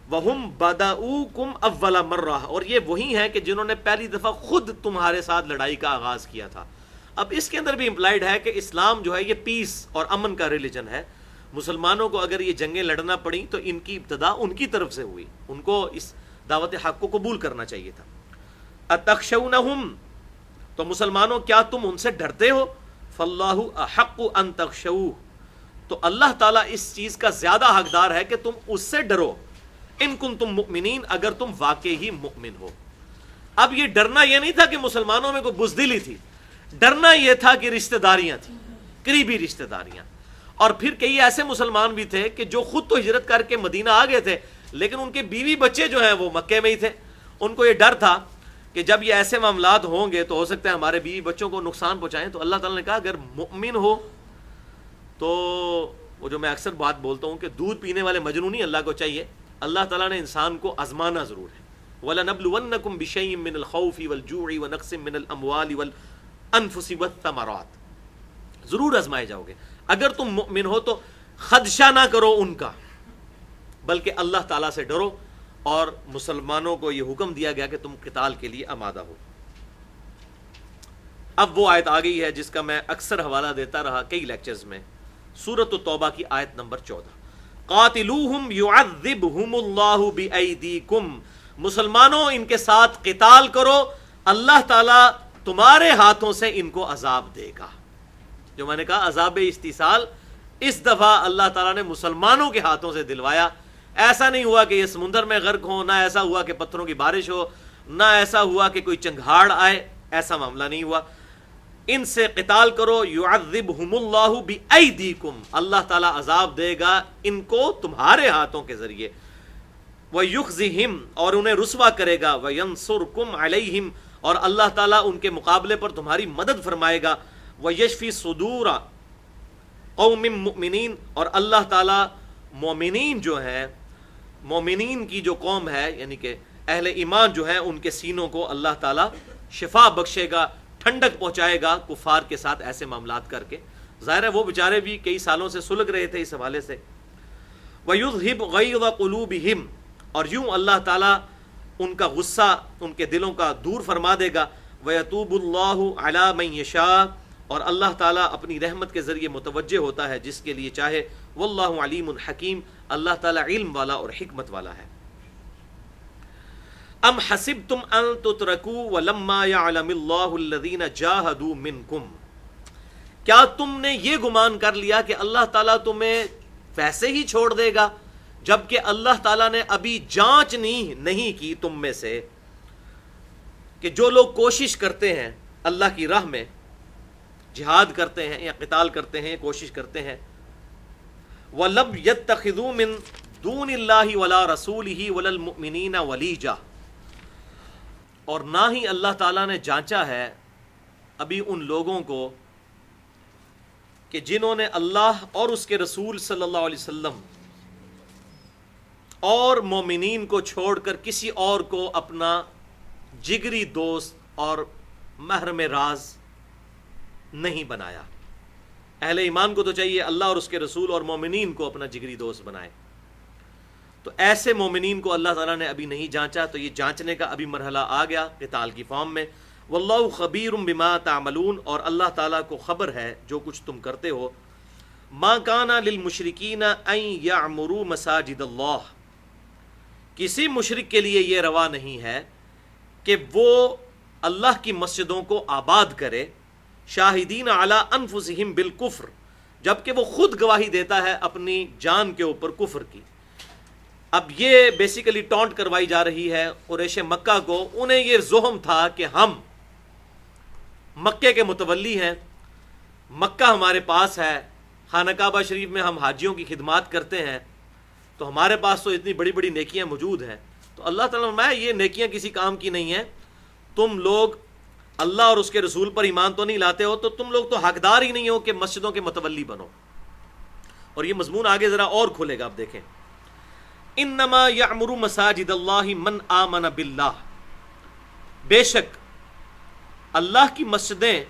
Speaker 1: وہم بدؤکم اول مرہ، اور یہ وہی ہیں کہ جنہوں نے پہلی دفعہ خود تمہارے ساتھ لڑائی کا آغاز کیا تھا۔ اب اس کے اندر بھی امپلائڈ ہے کہ اسلام جو ہے یہ پیس اور امن کا ریلیجن ہے، مسلمانوں کو اگر یہ جنگیں لڑنا پڑیں تو ان کی ابتدا ان کی طرف سے ہوئی، ان کو اس دعوت حق کو قبول کرنا چاہیے تھا۔ اتخشونہم، تو مسلمانوں کیا تم ان سے ڈرتے ہو؟ فاللہ احق ان تخشوہ، تو اللہ تعالیٰ اس چیز کا زیادہ حقدار ہے کہ تم اس سے ڈرو، ان کنتم مؤمنین، اگر تم واقعی ہی مؤمن ہو۔ اب یہ ڈرنا یہ نہیں تھا کہ مسلمانوں میں کوئی بزدلی تھی، ڈرنا یہ تھا کہ رشتہ داریاں تھیں، قریبی رشتہ داریاں، اور پھر کئی ایسے مسلمان بھی تھے کہ جو خود تو ہجرت کر کے مدینہ آ گئے تھے، لیکن ان کے بیوی بچے جو ہیں وہ مکے میں ہی تھے۔ ان کو یہ ڈر تھا کہ جب یہ ایسے معاملات ہوں گے تو ہو سکتا ہے ہمارے بیوی بچوں کو نقصان پہنچائیں، تو اللہ تعالیٰ نے کہا اگر مؤمن ہو تو وہ جو میں اکثر بات بولتا ہوں کہ دودھ پینے والے مجنونی اللہ کو چاہیے، اللہ تعالیٰ نے انسان کو آزمانا ضرور ہے۔ وَلَنَبْلُوَنَّكُمْ بِشَيْءٍ مِّنَ الْخَوْفِ وَالْجُوعِ وَنَقْصٍ مِّنَ الْأَمْوَالِ وَالْأَنفُسِ وَالثَّمَرَاتِ، ضرور آزمائے جاؤ گے۔ اگر تم مؤمن ہو تو خدشہ نہ کرو ان کا، بلکہ اللہ تعالیٰ سے ڈرو، اور مسلمانوں کو یہ حکم دیا گیا کہ تم قتال کے لیے آمادہ ہو۔ اب وہ آیت آ گئی ہے جس کا میں اکثر حوالہ دیتا رہا کئی لیکچرز میں، سورۃ التوبہ کی آیت نمبر 14، قاتلوہم یعذبہم اللہ بایدیکم، مسلمانوں ان کے ساتھ قتال کرو، اللہ تعالیٰ تمہارے ہاتھوں سے ان کو عذاب دے گا۔ جو میں نے کہا عذاب استیصال اس دفعہ اللہ تعالیٰ نے مسلمانوں کے ہاتھوں سے دلوایا۔ ایسا نہیں ہوا کہ یہ سمندر میں غرق ہو، نہ ایسا ہوا کہ پتھروں کی بارش ہو، نہ ایسا ہوا کہ کوئی چنگھاڑ آئے، ایسا معاملہ نہیں ہوا۔ ان سے قتال کرو، یعذبہم اللہ بایدیکم، اللہ تعالیٰ عذاب دے گا ان کو تمہارے ہاتھوں کے ذریعے، ویخزہم، اور انہیں رسوا کرے گا، وینصرکم علیہم، اور اللہ تعالیٰ ان کے مقابلے پر تمہاری مدد فرمائے گا، ویشفی صدور قوم مؤمنین، اور اللہ تعالیٰ مومنین جو ہیں، مومنین کی جو قوم ہے یعنی کہ اہل ایمان جو ہیں، ان کے سینوں کو اللہ تعالیٰ شفا بخشے گا، ٹھنڈک پہنچائے گا کفار کے ساتھ ایسے معاملات کر کے۔ ظاہر ہے وہ بیچارے بھی کئی سالوں سے سلگ رہے تھے اس حوالے سے۔ وَيُذْهِبْ غَيْظَ قُلُوبِهِمْ، اور یوں اللہ تعالیٰ ان کا غصہ ان کے دلوں کا دور فرما دے گا۔ وَيَتُوبُ اللَّهُ عَلَى مَن يَشَاءُ، اور اللہ تعالیٰ اپنی رحمت کے ذریعے متوجہ ہوتا ہے جس کے لیے چاہے۔ وَاللَّهُ عَلِيمٌ حَكِيمٌ، اللہ تعالیٰ علم والا اور حکمت والا ہے۔ ام حسبتم ان تترکوا ولما يعلم اللہ الذین جاہدوا منکم، کیا تم نے یہ گمان کر لیا کہ اللہ تعالیٰ تمہیں ویسے ہی چھوڑ دے گا، جبکہ اللہ تعالیٰ نے ابھی جانچ نہیں کی تم میں سے کہ جو لوگ کوشش کرتے ہیں اللہ کی راہ میں، جہاد کرتے ہیں یا قتال کرتے ہیں، کوشش کرتے ہیں، وَلَمْ يَتَّخِذُوا مِن دُونِ اللَّهِ وَلَا رَسُولِهِ وَلَا الْمُؤْمِنِينَ وَلِيجَةً، اور نہ ہی اللہ تعالیٰ نے جانچا ہے ابھی ان لوگوں کو کہ جنہوں نے اللہ اور اس کے رسول صلی اللہ علیہ وسلم اور مومنین کو چھوڑ کر کسی اور کو اپنا جگری دوست اور محرم راز نہیں بنایا. اہل ایمان کو تو چاہیے اللہ اور اس کے رسول اور مومنین کو اپنا جگری دوست بنائے. تو ایسے مومنین کو اللہ تعالیٰ نے ابھی نہیں جانچا، تو یہ جانچنے کا ابھی مرحلہ آ گیا قتال کی فارم میں. واللہ خبیر بما تعملون، اور اللہ تعالیٰ کو خبر ہے جو کچھ تم کرتے ہو. ما کان للمشرکین ان یعمروا مساجد اللہ، کسی مشرک کے لیے یہ روا نہیں ہے کہ وہ اللہ کی مسجدوں کو آباد کرے، شاہدین علی انفسہم بالکفر، جبکہ وہ خود گواہی دیتا ہے اپنی جان کے اوپر کفر کی. اب یہ بیسیکلی ٹونٹ کروائی جا رہی ہے قریش مکہ کو. انہیں یہ زہم تھا کہ ہم مکے کے متولی ہیں، مکہ ہمارے پاس ہے، خانہ کعبہ شریف میں ہم حاجیوں کی خدمات کرتے ہیں، تو ہمارے پاس تو اتنی بڑی بڑی نیکیاں موجود ہیں. تو اللہ تعالیٰ میں یہ نیکیاں کسی کام کی نہیں ہیں، تم لوگ اللہ اور اس کے رسول پر ایمان تو نہیں لاتے ہو، تو تم لوگ تو حقدار ہی نہیں ہو کہ مسجدوں کے متولی بنو. اور یہ مضمون آگے ذرا اور کھلے گا، آپ دیکھیں. انما یعمر مساجد اللہ من آمن باللہ، بے شک اللہ کی مسجدیں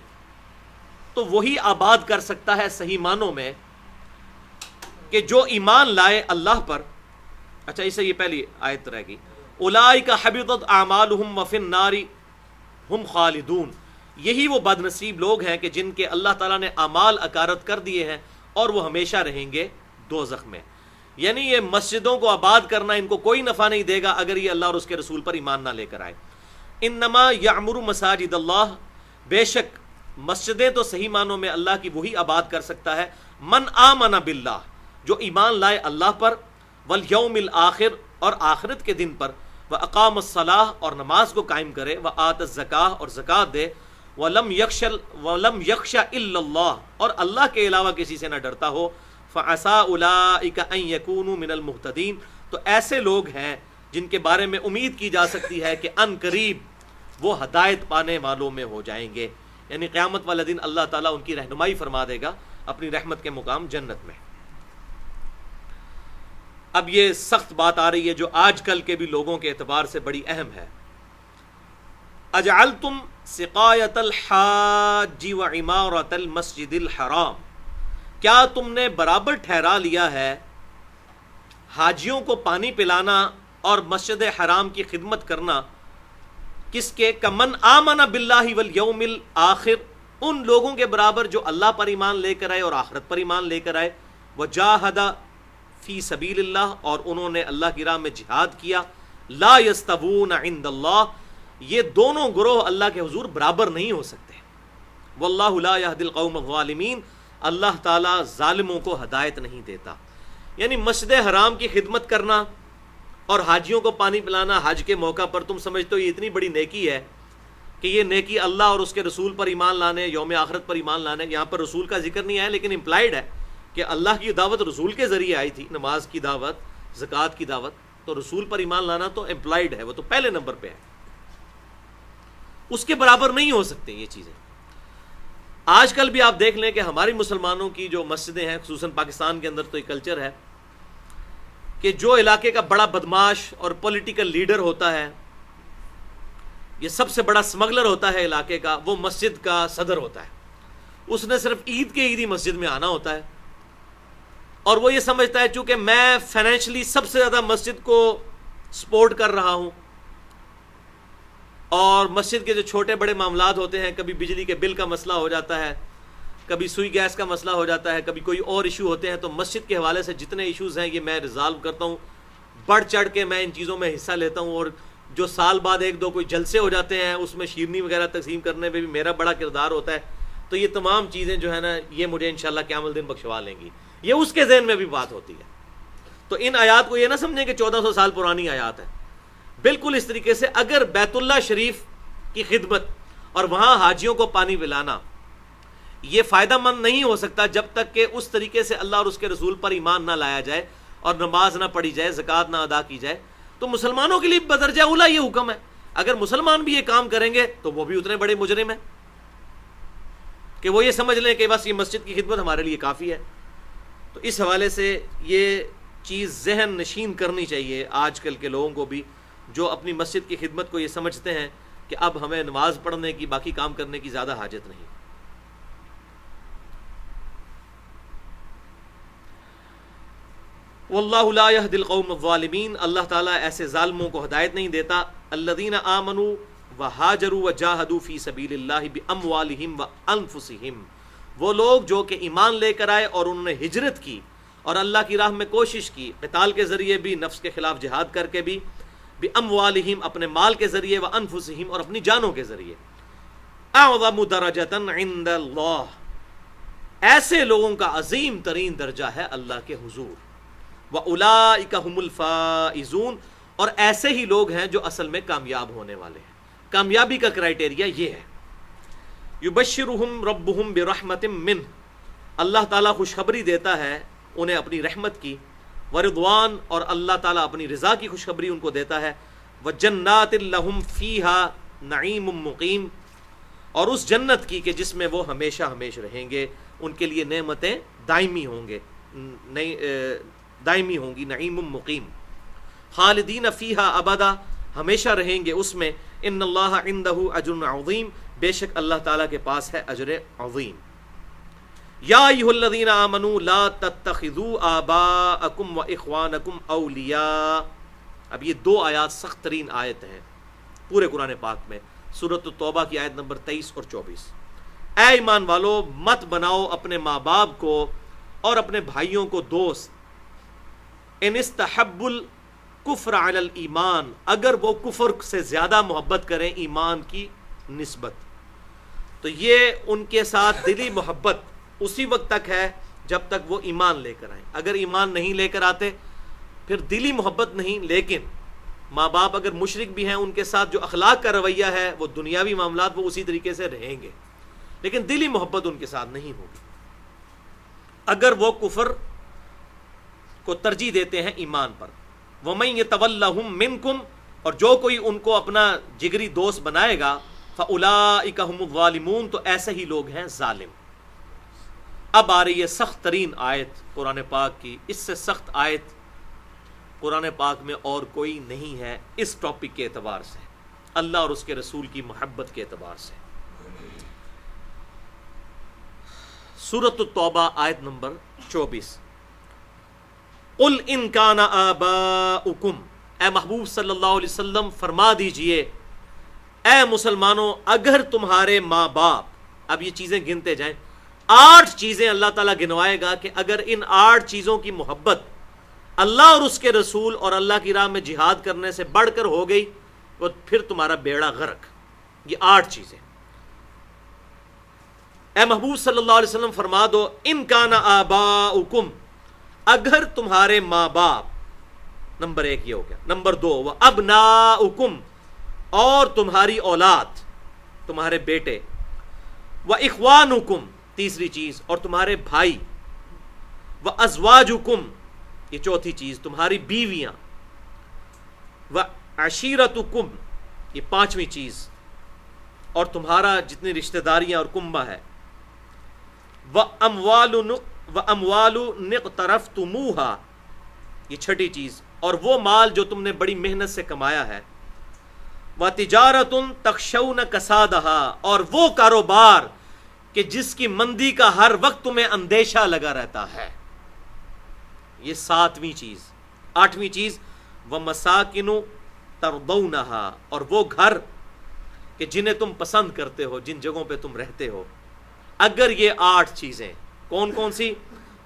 Speaker 1: تو وہی آباد کر سکتا ہے صحیح معنوں میں کہ جو ایمان لائے اللہ پر. اچھا، اسے یہ پہلی آیت رہ گئی. اولئک حبطت اعمالہم وفی النار ہم خالدون، یہی وہ بد نصیب لوگ ہیں کہ جن کے اللہ تعالیٰ نے اعمال اکارت کر دیے ہیں اور وہ ہمیشہ رہیں گے دوزخ میں. یعنی یہ مسجدوں کو آباد کرنا ان کو کوئی نفع نہیں دے گا اگر یہ اللہ اور اس کے رسول پر ایمان نہ لے کر آئے. انما یعمر مساجد اللہ، بے شک مسجدیں تو صحیح معنوں میں اللہ کی وہی آباد کر سکتا ہے من آمن باللہ، جو ایمان لائے اللہ پر، والیوم الآخر، اور آخرت کے دن پر، واقام الصلاۃ، اور نماز کو قائم کرے، وآت الزکاۃ، اور زکوٰۃ دے، ولم یخش الا اللہ، اور اللہ کے علاوہ کسی سے نہ ڈرتا ہو. فعسى اولئک ان یکونوا من المہتدین، تو ایسے لوگ ہیں جن کے بارے میں امید کی جا سکتی ہے کہ ان قریب وہ ہدایت پانے والوں میں ہو جائیں گے. یعنی قیامت والا دن اللہ تعالیٰ ان کی رہنمائی فرما دے گا اپنی رحمت کے مقام جنت میں. اب یہ سخت بات آ رہی ہے جو آج کل کے بھی لوگوں کے اعتبار سے بڑی اہم ہے. اجعلتم سقایۃ الحاج وعمارۃ المسجد الحرام، کیا تم نے برابر ٹھہرا لیا ہے حاجیوں کو پانی پلانا اور مسجد حرام کی خدمت کرنا، کس کے؟ کمن آمن باللہ والیوم الآخر، ان لوگوں کے برابر جو اللہ پر ایمان لے کر آئے اور آخرت پر ایمان لے کر آئے. وجاہد فی سبیل اللہ، اور انہوں نے اللہ کی راہ میں جہاد کیا. لا یستوون عند اللہ، یہ دونوں گروہ اللہ کے حضور برابر نہیں ہو سکتے. واللہ لا یہدی القوم الظالمین، اللہ تعالیٰ ظالموں کو ہدایت نہیں دیتا. یعنی مسجد حرام کی خدمت کرنا اور حاجیوں کو پانی پلانا حج کے موقع پر، تم سمجھتے ہو یہ اتنی بڑی نیکی ہے کہ یہ نیکی اللہ اور اس کے رسول پر ایمان لانے، یوم آخرت پر ایمان لانے. یہاں پر رسول کا ذکر نہیں آیا لیکن امپلائڈ ہے کہ اللہ کی دعوت رسول کے ذریعے آئی تھی، نماز کی دعوت، زکوٰۃ کی دعوت، تو رسول پر ایمان لانا تو امپلائڈ ہے، وہ تو پہلے نمبر پہ ہے. اس کے برابر نہیں ہو سکتے یہ چیزیں. آج کل بھی آپ دیکھ لیں کہ ہماری مسلمانوں کی جو مسجدیں ہیں، خصوصاً پاکستان کے اندر تو یہ کلچر ہے کہ جو علاقے کا بڑا بدماش اور پولیٹیکل لیڈر ہوتا ہے، یہ سب سے بڑا سمگلر ہوتا ہے علاقے کا، وہ مسجد کا صدر ہوتا ہے. اس نے صرف عید کے عید ہی مسجد میں آنا ہوتا ہے، اور وہ یہ سمجھتا ہے چونکہ میں فائنینشلی سب سے زیادہ مسجد کو سپورٹ کر رہا ہوں، اور مسجد کے جو چھوٹے بڑے معاملات ہوتے ہیں، کبھی بجلی کے بل کا مسئلہ ہو جاتا ہے، کبھی سوئی گیس کا مسئلہ ہو جاتا ہے، کبھی کوئی اور ایشو ہوتے ہیں، تو مسجد کے حوالے سے جتنے ایشوز ہیں یہ میں ریزالو کرتا ہوں، بڑھ چڑھ کے میں ان چیزوں میں حصہ لیتا ہوں. اور جو سال بعد ایک دو کوئی جلسے ہو جاتے ہیں، اس میں شیرنی وغیرہ تقسیم کرنے میں بھی میرا بڑا کردار ہوتا ہے. تو یہ تمام چیزیں جو ہے نا، یہ مجھے انشاءاللہ قیامت الدین بخشوا لیں گی. یہ اس کے ذہن میں بھی بات ہوتی ہے. تو ان آیات کو یہ نہ سمجھیں کہ 1400 سال پرانی آیات ہے. بالکل اس طریقے سے اگر بیت اللہ شریف کی خدمت اور وہاں حاجیوں کو پانی پلانا یہ فائدہ مند نہیں ہو سکتا جب تک کہ اس طریقے سے اللہ اور اس کے رسول پر ایمان نہ لایا جائے اور نماز نہ پڑھی جائے، زکوٰۃ نہ ادا کی جائے. تو مسلمانوں کے لیے بدرجہ اولا یہ حکم ہے اگر مسلمان بھی یہ کام کریں گے تو وہ بھی اتنے بڑے مجرم ہیں کہ وہ یہ سمجھ لیں کہ بس یہ مسجد کی خدمت ہمارے لیے کافی ہے. تو اس حوالے سے یہ چیز ذہن نشین کرنی چاہیے آج کل کے لوگوں کو بھی، جو اپنی مسجد کی خدمت کو یہ سمجھتے ہیں کہ اب ہمیں نماز پڑھنے کی، باقی کام کرنے کی زیادہ حاجت نہیں. واللہ لا یہدی القوم الظالمین، اللہ تعالیٰ ایسے ظالموں کو ہدایت نہیں دیتا. الذین آمنوا وہاجروا وجاہدوا فی سبیل اللہ باموالہم وانفسہم، وہ لوگ جو کہ ایمان لے کر آئے اور انہوں نے ہجرت کی اور اللہ کی راہ میں کوشش کی، قتال کے ذریعے بھی، نفس کے خلاف جہاد کر کے بھی، باموالہم اپنے مال کے ذریعے، وانفسہم اور اپنی جانوں کے ذریعے. اعظم درجۃ عند اللہ، ایسے لوگوں کا عظیم ترین درجہ ہے اللہ کے حضور. وَأُولَئِكَ هُمُ الْفَائِزُونَ، اور ایسے ہی لوگ ہیں جو اصل میں کامیاب ہونے والے ہیں. کامیابی کا کرائٹیریا یہ ہے. يُبَشِّرُهُمْ رَبُّهُمْ بِرَحْمَةٍ مِّنْهُ، اللہ تعالیٰ خوشخبری دیتا ہے انہیں اپنی رحمت کی. ورضوان، اور اللہ تعالیٰ اپنی رضا کی خوشخبری ان کو دیتا ہے. وَجَنَّاتٍ لَهُمْ فِيهَا نَعِيمٌ مُقِيمٌ، اور اس جنت کی کہ جس میں وہ ہمیشہ ہمیشہ رہیں گے، ان کے لیے نعمتیں دائمی ہوں گے، دائمی ہوں گی. نعیم مقیم. خالدین فیہا ابدا، ہمیشہ رہیں گے اس میں. ان اللہ عندہ اجر عظیم، بے شک اللہ تعالیٰ کے پاس ہے اجر عظیم. یا ایھا الذین آمنوا لا تتخذوا آباءکم واخوانکم اولیاء. اب یہ دو آیات سخت ترین آیت ہیں پورے قرآن پاک میں. سورۃ التوبہ کی آیت نمبر 23 اور 24. اے ایمان والو، مت بناؤ اپنے ماں باپ کو اور اپنے بھائیوں کو دوست. ان استحب الکفر علی الایمان، اگر وہ کفر سے زیادہ محبت کریں ایمان کی نسبت، تو یہ ان کے ساتھ دلی محبت اسی وقت تک ہے جب تک وہ ایمان لے کر آئیں. اگر ایمان نہیں لے کر آتے پھر دلی محبت نہیں. لیکن ماں باپ اگر مشرک بھی ہیں، ان کے ساتھ جو اخلاق کا رویہ ہے، وہ دنیاوی معاملات وہ اسی طریقے سے رہیں گے، لیکن دلی محبت ان کے ساتھ نہیں ہوگی. اگر وہ کفر کو ترجیح دیتے ہیں ایمان پر. وَمَن يَتَوَلَّهُم مِّنكُمْ، اور جو کوئی ان کو اپنا جگری دوست بنائے گا، فَأُولَئِكَ هُمُ الظَّالِمُونَ، تو ایسے ہی لوگ ہیں ظالم. اب آ رہی ہے سخت ترین آیت قرآن پاک کی. اس سے سخت آیت قرآن پاک میں اور کوئی نہیں ہے اس ٹاپک کے اعتبار سے، اللہ اور اس کے رسول کی محبت کے اعتبار سے. سورۃ التوبہ آیت نمبر 24. قل ان کان آباؤکم، اے محبوب صلی اللہ علیہ وسلم فرما دیجئے اے مسلمانوں، اگر تمہارے ماں باپ، اب یہ چیزیں گنتے جائیں، 8 چیزیں اللہ تعالیٰ گنوائے گا کہ اگر ان 8 چیزوں کی محبت اللہ اور اس کے رسول اور اللہ کی راہ میں جہاد کرنے سے بڑھ کر ہو گئی، تو پھر تمہارا بیڑا غرق. یہ 8 چیزیں اے محبوب صلی اللہ علیہ وسلم فرما دو، ان کان آباؤکم، اگر تمہارے ماں باپ، نمبر 1 یہ ہو گیا. نمبر 2 وَأَبْنَاؤُكُمْ، اور تمہاری اولاد، تمہارے بیٹے. وَإِخْوَانُكُمْ، تیسری چیز، اور تمہارے بھائی. وَأَزْوَاجُكُمْ، یہ چوتھی چیز، تمہاری بیویاں. وَعَشِيرَتُكُمْ، یہ 5ویں چیز، اور تمہارا جتنی رشتہ داریاں اور کنبہ ہے. وَأَمْوَالُ نِقْتَرَفْتُمُوهَا، یہ 6ٹھی چیز، اور وہ مال جو تم نے بڑی محنت سے کمایا ہے. وَتِجَارَةٌ تَخْشَوْنَ كَسَادَهَا، اور وہ کاروبار کہ جس کی مندی کا ہر وقت تمہیں اندیشہ لگا رہتا ہے. یہ 7ویں چیز. 8ویں چیز وَمَسَاكِنُ تَرْضَوْنَهَا، اور وہ گھر کہ جنہیں تم پسند کرتے ہو، جن جگہوں پہ تم رہتے ہو. اگر یہ 8 چیزیں، کون کون سی؟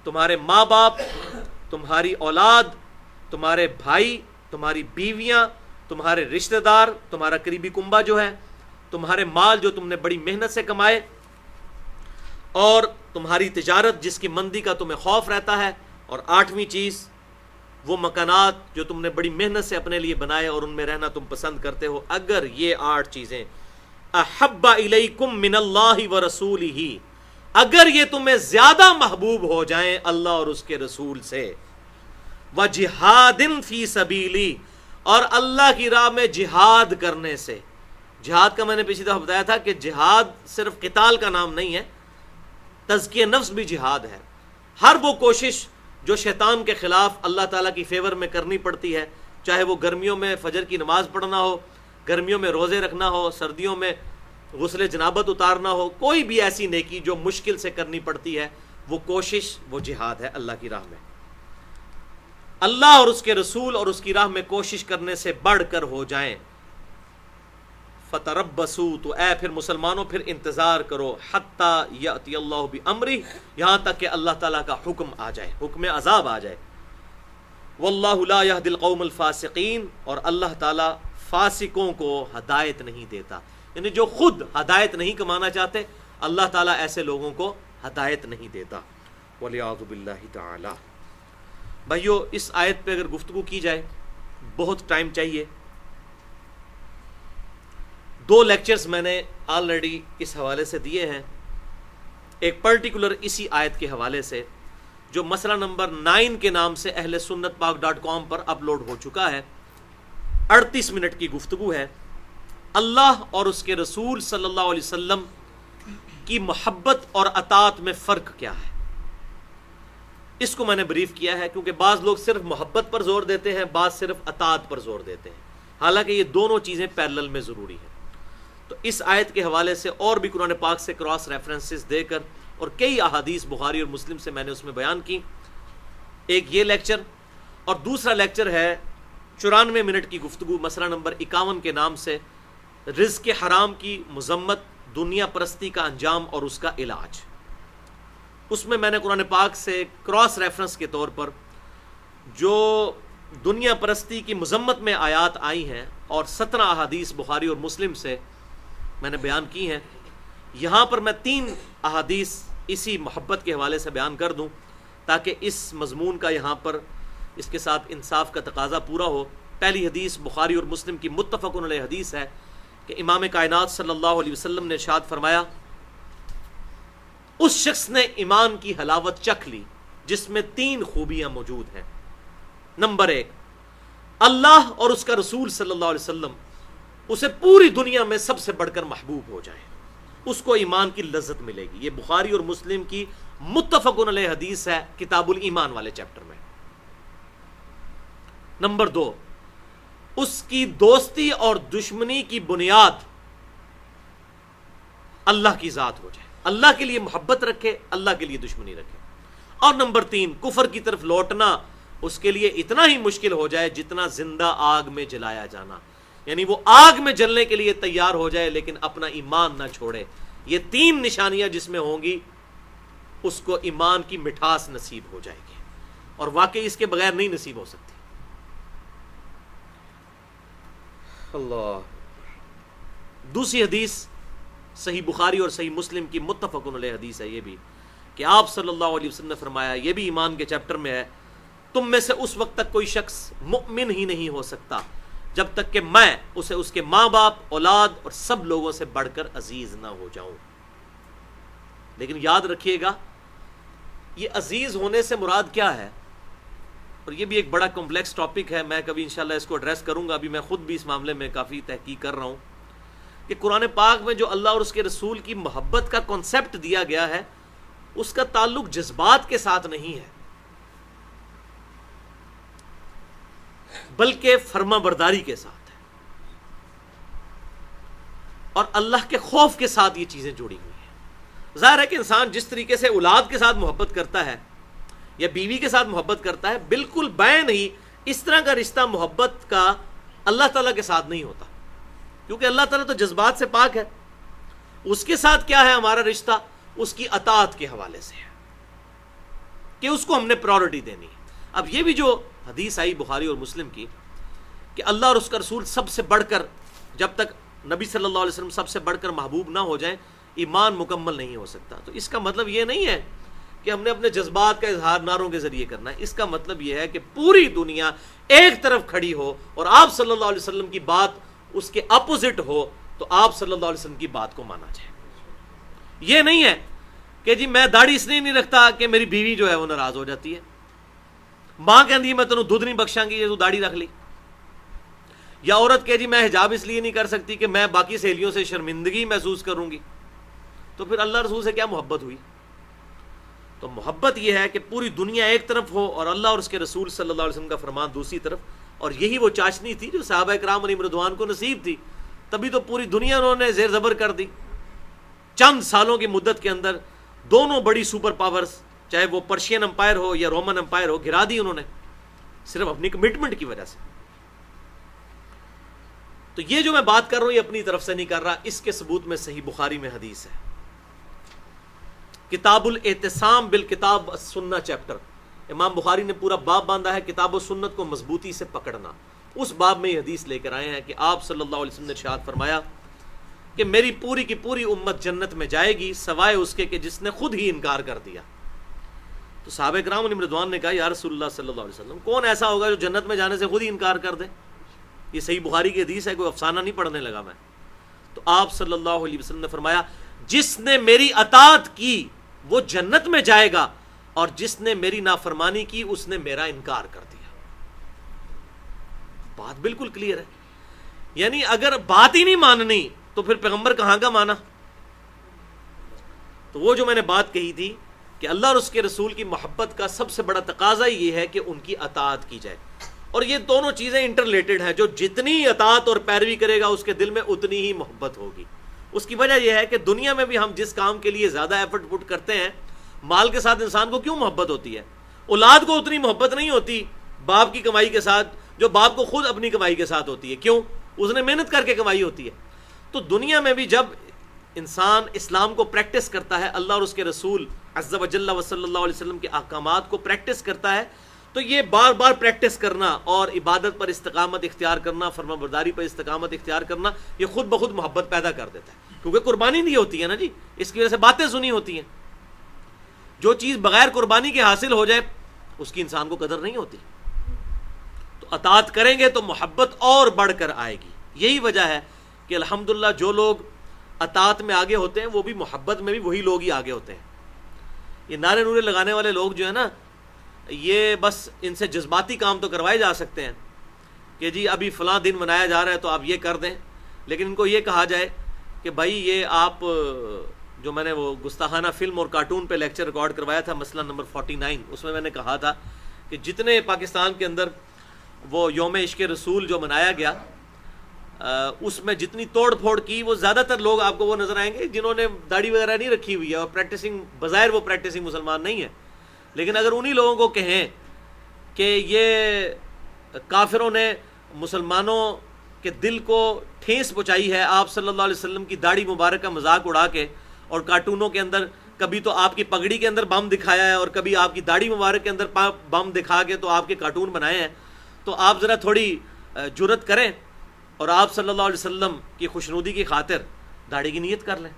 Speaker 1: تمہارے ماں باپ، تمہاری اولاد، تمہارے بھائی، تمہاری بیویاں، تمہارے رشتہ دار، تمہارا قریبی کنبہ جو ہے، تمہارے مال جو تم نے بڑی محنت سے کمائے، اور تمہاری تجارت جس کی مندی کا تمہیں خوف رہتا ہے. اور 8ویں چیز وہ مکانات جو تم نے بڑی محنت سے اپنے لیے بنائے اور ان میں رہنا تم پسند کرتے ہو. اگر یہ 8 چیزیں احب الیکم من اللہ ورسولہ، اگر یہ تمہیں زیادہ محبوب ہو جائیں اللہ اور اس کے رسول سے، وجہاد فی سبیلی، اور اللہ کی راہ میں جہاد کرنے سے. جہاد کا میں نے پچھلی دفعہ بتایا تھا کہ جہاد صرف قتال کا نام نہیں ہے، تزکیہ نفس بھی جہاد ہے. ہر وہ کوشش جو شیطان کے خلاف اللہ تعالیٰ کی فیور میں کرنی پڑتی ہے، چاہے وہ گرمیوں میں فجر کی نماز پڑھنا ہو، گرمیوں میں روزے رکھنا ہو، سردیوں میں غسل جنابت اتارنا ہو، کوئی بھی ایسی نیکی جو مشکل سے کرنی پڑتی ہے، وہ کوشش، وہ جہاد ہے اللہ کی راہ میں. اللہ اور اس کے رسول اور اس کی راہ میں کوشش کرنے سے بڑھ کر ہو جائیں. فتربصوا، تو اے پھر مسلمانوں پھر انتظار کرو، حتی یأتی اللہ بامرہ، یہاں تک کہ اللہ تعالیٰ کا حکم آ جائے، حکم عذاب آ جائے. واللہ لا یہدی القوم الفاسقین، اور اللہ تعالیٰ فاسقوں کو ہدایت نہیں دیتا. یعنی جو خود ہدایت نہیں کمانا چاہتے، اللہ تعالیٰ ایسے لوگوں کو ہدایت نہیں دیتا. والعیاذ باللہ تعالی. بھائیو، اس آیت پہ اگر گفتگو کی جائے بہت ٹائم چاہیے. 2 لیکچرز میں نے آلریڈی اس حوالے سے دیے ہیں. ایک پرٹیکولر اسی آیت کے حوالے سے جو مسئلہ نمبر 9 کے نام سے اہل سنت پاک.com پر اپلوڈ ہو چکا ہے. 38 منٹ کی گفتگو ہے. اللہ اور اس کے رسول صلی اللہ علیہ وسلم کی محبت اور اطاعت میں فرق کیا ہے، اس کو میں نے بریف کیا ہے، کیونکہ بعض لوگ صرف محبت پر زور دیتے ہیں، بعض صرف اطاعت پر زور دیتے ہیں، حالانکہ یہ دونوں چیزیں پیرلل میں ضروری ہیں. تو اس آیت کے حوالے سے اور بھی قرآن پاک سے کراس ریفرنسز دے کر اور کئی احادیث بخاری اور مسلم سے میں نے اس میں بیان کی. ایک یہ لیکچر، اور دوسرا لیکچر ہے 94 منٹ کی گفتگو مسئلہ نمبر 51 کے نام سے رزق حرام کی مذمت، دنیا پرستی کا انجام اور اس کا علاج. اس میں میں نے قرآن پاک سے کراس ریفرنس کے طور پر جو دنیا پرستی کی مذمت میں آیات آئی ہیں اور 17 احادیث بخاری اور مسلم سے میں نے بیان کی ہیں. یہاں پر میں 3 احادیث اسی محبت کے حوالے سے بیان کر دوں تاکہ اس مضمون کا یہاں پر اس کے ساتھ انصاف کا تقاضا پورا ہو. پہلی حدیث بخاری اور مسلم کی متفق علیہ حدیث ہے کہ امام کائنات صلی اللہ علیہ وسلم نے ارشاد فرمایا، اس شخص نے ایمان کی حلاوت چکھ لی جس میں 3 خوبیاں موجود ہیں. نمبر 1، اللہ اور اس کا رسول صلی اللہ علیہ وسلم اسے پوری دنیا میں سب سے بڑھ کر محبوب ہو جائے، اس کو ایمان کی لذت ملے گی. یہ بخاری اور مسلم کی متفق علیہ حدیث ہے کتاب الایمان والے چیپٹر میں. نمبر 2، اس کی دوستی اور دشمنی کی بنیاد اللہ کی ذات ہو جائے، اللہ کے لیے محبت رکھے، اللہ کے لیے دشمنی رکھے. اور نمبر 3، کفر کی طرف لوٹنا اس کے لیے اتنا ہی مشکل ہو جائے جتنا زندہ آگ میں جلایا جانا، یعنی وہ آگ میں جلنے کے لیے تیار ہو جائے لیکن اپنا ایمان نہ چھوڑے. یہ 3 نشانیاں جس میں ہوں گی اس کو ایمان کی مٹھاس نصیب ہو جائے گی، اور واقعی اس کے بغیر نہیں نصیب ہو سکتی. اللہ. دوسری حدیث صحیح بخاری اور صحیح مسلم کی متفق علیہ حدیث ہے یہ بھی، کہ آپ صلی اللہ علیہ وسلم نے فرمایا، یہ بھی ایمان کے چیپٹر میں ہے، تم میں سے اس وقت تک کوئی شخص مؤمن ہی نہیں ہو سکتا جب تک کہ میں اسے اس کے ماں باپ، اولاد اور سب لوگوں سے بڑھ کر عزیز نہ ہو جاؤں. لیکن یاد رکھیے گا یہ عزیز ہونے سے مراد کیا ہے، اور یہ بھی ایک بڑا کمپلیکس ٹاپک ہے، میں کبھی انشاءاللہ اس کو ایڈریس کروں گا. ابھی میں خود بھی اس معاملے میں کافی تحقیق کر رہا ہوں کہ قرآن پاک میں جو اللہ اور اس کے رسول کی محبت کا کنسیپٹ دیا گیا ہے اس کا تعلق جذبات کے ساتھ نہیں ہے بلکہ فرما برداری کے ساتھ ہے، اور اللہ کے خوف کے ساتھ یہ چیزیں جڑی ہوئی ہیں. ظاہر ہے کہ انسان جس طریقے سے اولاد کے ساتھ محبت کرتا ہے یا بیوی کے ساتھ محبت کرتا ہے، بالکل بین ہی اس طرح کا رشتہ محبت کا اللہ تعالیٰ کے ساتھ نہیں ہوتا، کیونکہ اللہ تعالیٰ تو جذبات سے پاک ہے. اس کے ساتھ کیا ہے ہمارا رشتہ؟ اس کی اطاعت کے حوالے سے ہے کہ اس کو ہم نے پرائورٹی دینی ہے. اب یہ بھی جو حدیث آئی بخاری اور مسلم کی کہ اللہ اور اس کا رسول سب سے بڑھ کر، جب تک نبی صلی اللہ علیہ وسلم سب سے بڑھ کر محبوب نہ ہو جائیں ایمان مکمل نہیں ہو سکتا. تو اس کا مطلب یہ نہیں ہے کہ ہم نے اپنے جذبات کا اظہار نعروں کے ذریعے کرنا ہے. اس کا مطلب یہ ہے کہ پوری دنیا ایک طرف کھڑی ہو اور آپ صلی اللہ علیہ وسلم کی بات اس کے اپوزٹ ہو تو آپ صلی اللہ علیہ وسلم کی بات کو مانا جائے. یہ نہیں ہے کہ جی میں داڑھی اس لیے نہیں رکھتا کہ میری بیوی جو ہے وہ ناراض ہو جاتی ہے، ماں کہندی ہے میں تینوں دودھ نہیں بخشاں گی یہ تو داڑھی رکھ لی. یا عورت کہ جی میں حجاب اس لیے نہیں کر سکتی کہ میں باقی سہیلیوں سے شرمندگی محسوس کروں گی، تو پھر اللہ رسول سے کیا محبت ہوئی؟ تو محبت یہ ہے کہ پوری دنیا ایک طرف ہو اور اللہ اور اس کے رسول صلی اللہ علیہ وسلم کا فرمان دوسری طرف، اور یہی وہ چاشنی تھی جو صحابہ کرام علیہم رضوان کو نصیب تھی، تبھی تو پوری دنیا انہوں نے زیر زبر کر دی۔ چند سالوں کی مدت کے اندر دونوں بڑی سپر پاورز، چاہے وہ پرشین امپائر ہو یا رومن امپائر ہو، گرا دی انہوں نے صرف اپنی کمٹمنٹ کی وجہ سے۔ تو یہ جو میں بات کر رہا ہوں یہ اپنی طرف سے نہیں کر رہا، اس کے ثبوت میں صحیح بخاری میں حدیث ہے، کتاب الاعتصام بالکتاب السنہ چیپٹر، امام بخاری نے پورا باب باندھا ہے کتاب و سنت کو مضبوطی سے پکڑنا۔ اس باب میں یہ حدیث لے کر آئے ہیں کہ آپ صلی اللہ علیہ وسلم نے ارشاد فرمایا کہ میری پوری کی پوری امت جنت میں جائے گی سوائے اس کے کہ جس نے خود ہی انکار کر دیا۔ تو صحابہ کرام علیہم رضوان نے کہا یا رسول اللہ صلی اللہ علیہ وسلم، کون ایسا ہوگا جو جنت میں جانے سے خود ہی انکار کر دے؟ یہ صحیح بخاری کی حدیث ہے، کوئی افسانہ نہیں پڑھنے لگا میں۔ تو آپ صلی اللہ علیہ وسلم نے فرمایا جس نے میری اطاعت کی وہ جنت میں جائے گا، اور جس نے میری نافرمانی کی اس نے میرا انکار کر دیا۔ بات بالکل کلیئر ہے، یعنی اگر بات ہی نہیں ماننی تو پھر پیغمبر کہاں کا مانا؟ تو وہ جو میں نے بات کہی تھی کہ اللہ اور اس کے رسول کی محبت کا سب سے بڑا تقاضا یہ ہے کہ ان کی اطاعت کی جائے، اور یہ دونوں چیزیں انٹرلیٹڈ ہیں، جو جتنی اطاعت اور پیروی کرے گا اس کے دل میں اتنی ہی محبت ہوگی۔ اس کی وجہ یہ ہے کہ دنیا میں بھی ہم جس کام کے لیے زیادہ ایفرٹ پٹ کرتے ہیں، مال کے ساتھ انسان کو کیوں محبت ہوتی ہے؟ اولاد کو اتنی محبت نہیں ہوتی باپ کی کمائی کے ساتھ جو باپ کو خود اپنی کمائی کے ساتھ ہوتی ہے، کیوں؟ اس نے محنت کر کے کمائی ہوتی ہے۔ تو دنیا میں بھی جب انسان اسلام کو پریکٹس کرتا ہے، اللہ اور اس کے رسول عز و جل و صلی اللہ علیہ وسلم کے احکامات کو پریکٹس کرتا ہے، تو یہ بار بار پریکٹس کرنا اور عبادت پر استقامت اختیار کرنا، فرما برداری پر استقامت اختیار کرنا، یہ خود بخود محبت پیدا کر دیتا ہے، کیونکہ قربانی نہیں ہوتی ہے نا جی، اس کی وجہ سے باتیں سنی ہوتی ہیں۔ جو چیز بغیر قربانی کے حاصل ہو جائے اس کی انسان کو قدر نہیں ہوتی۔ تو اطاعت کریں گے تو محبت اور بڑھ کر آئے گی۔ یہی وجہ ہے کہ الحمدللہ جو لوگ اطاعت میں آگے ہوتے ہیں وہ بھی محبت میں بھی وہی لوگ ہی آگے ہوتے ہیں۔ یہ نعرے نورے لگانے والے لوگ جو ہے نا، یہ بس ان سے جذباتی کام تو کروائے جا سکتے ہیں کہ جی ابھی فلاں دن منایا جا رہا ہے تو آپ یہ کر دیں، لیکن ان کو یہ کہا جائے کہ بھائی یہ آپ جو میں نے وہ گستاخانہ فلم اور کارٹون پہ لیکچر ریکارڈ کروایا تھا مسئلہ نمبر 49، اس میں نے کہا تھا کہ جتنے پاکستان کے اندر وہ یوم عشق رسول جو منایا گیا، اس میں جتنی توڑ پھوڑ کی، وہ زیادہ تر لوگ آپ کو وہ نظر آئیں گے جنہوں نے داڑھی وغیرہ نہیں رکھی ہوئی ہے اور پریکٹسنگ، بظاہر وہ پریکٹسنگ مسلمان نہیں ہے، لیکن اگر انہی لوگوں کو کہیں کہ یہ کافروں نے مسلمانوں کے دل کو ٹھیس پہنچائی ہے آپ صلی اللہ علیہ وسلم کی داڑھی مبارک کا مذاق اڑا کے، اور کارٹونوں کے اندر کبھی تو آپ کی پگڑی کے اندر بم دکھایا ہے اور کبھی آپ کی داڑھی مبارک کے اندر بم دکھا کے تو آپ کے کارٹون بنائے ہیں، تو آپ ذرا تھوڑی جرت کریں اور آپ صلی اللہ علیہ وسلم کی خوشنودی کی خاطر داڑھی کی نیت کر لیں،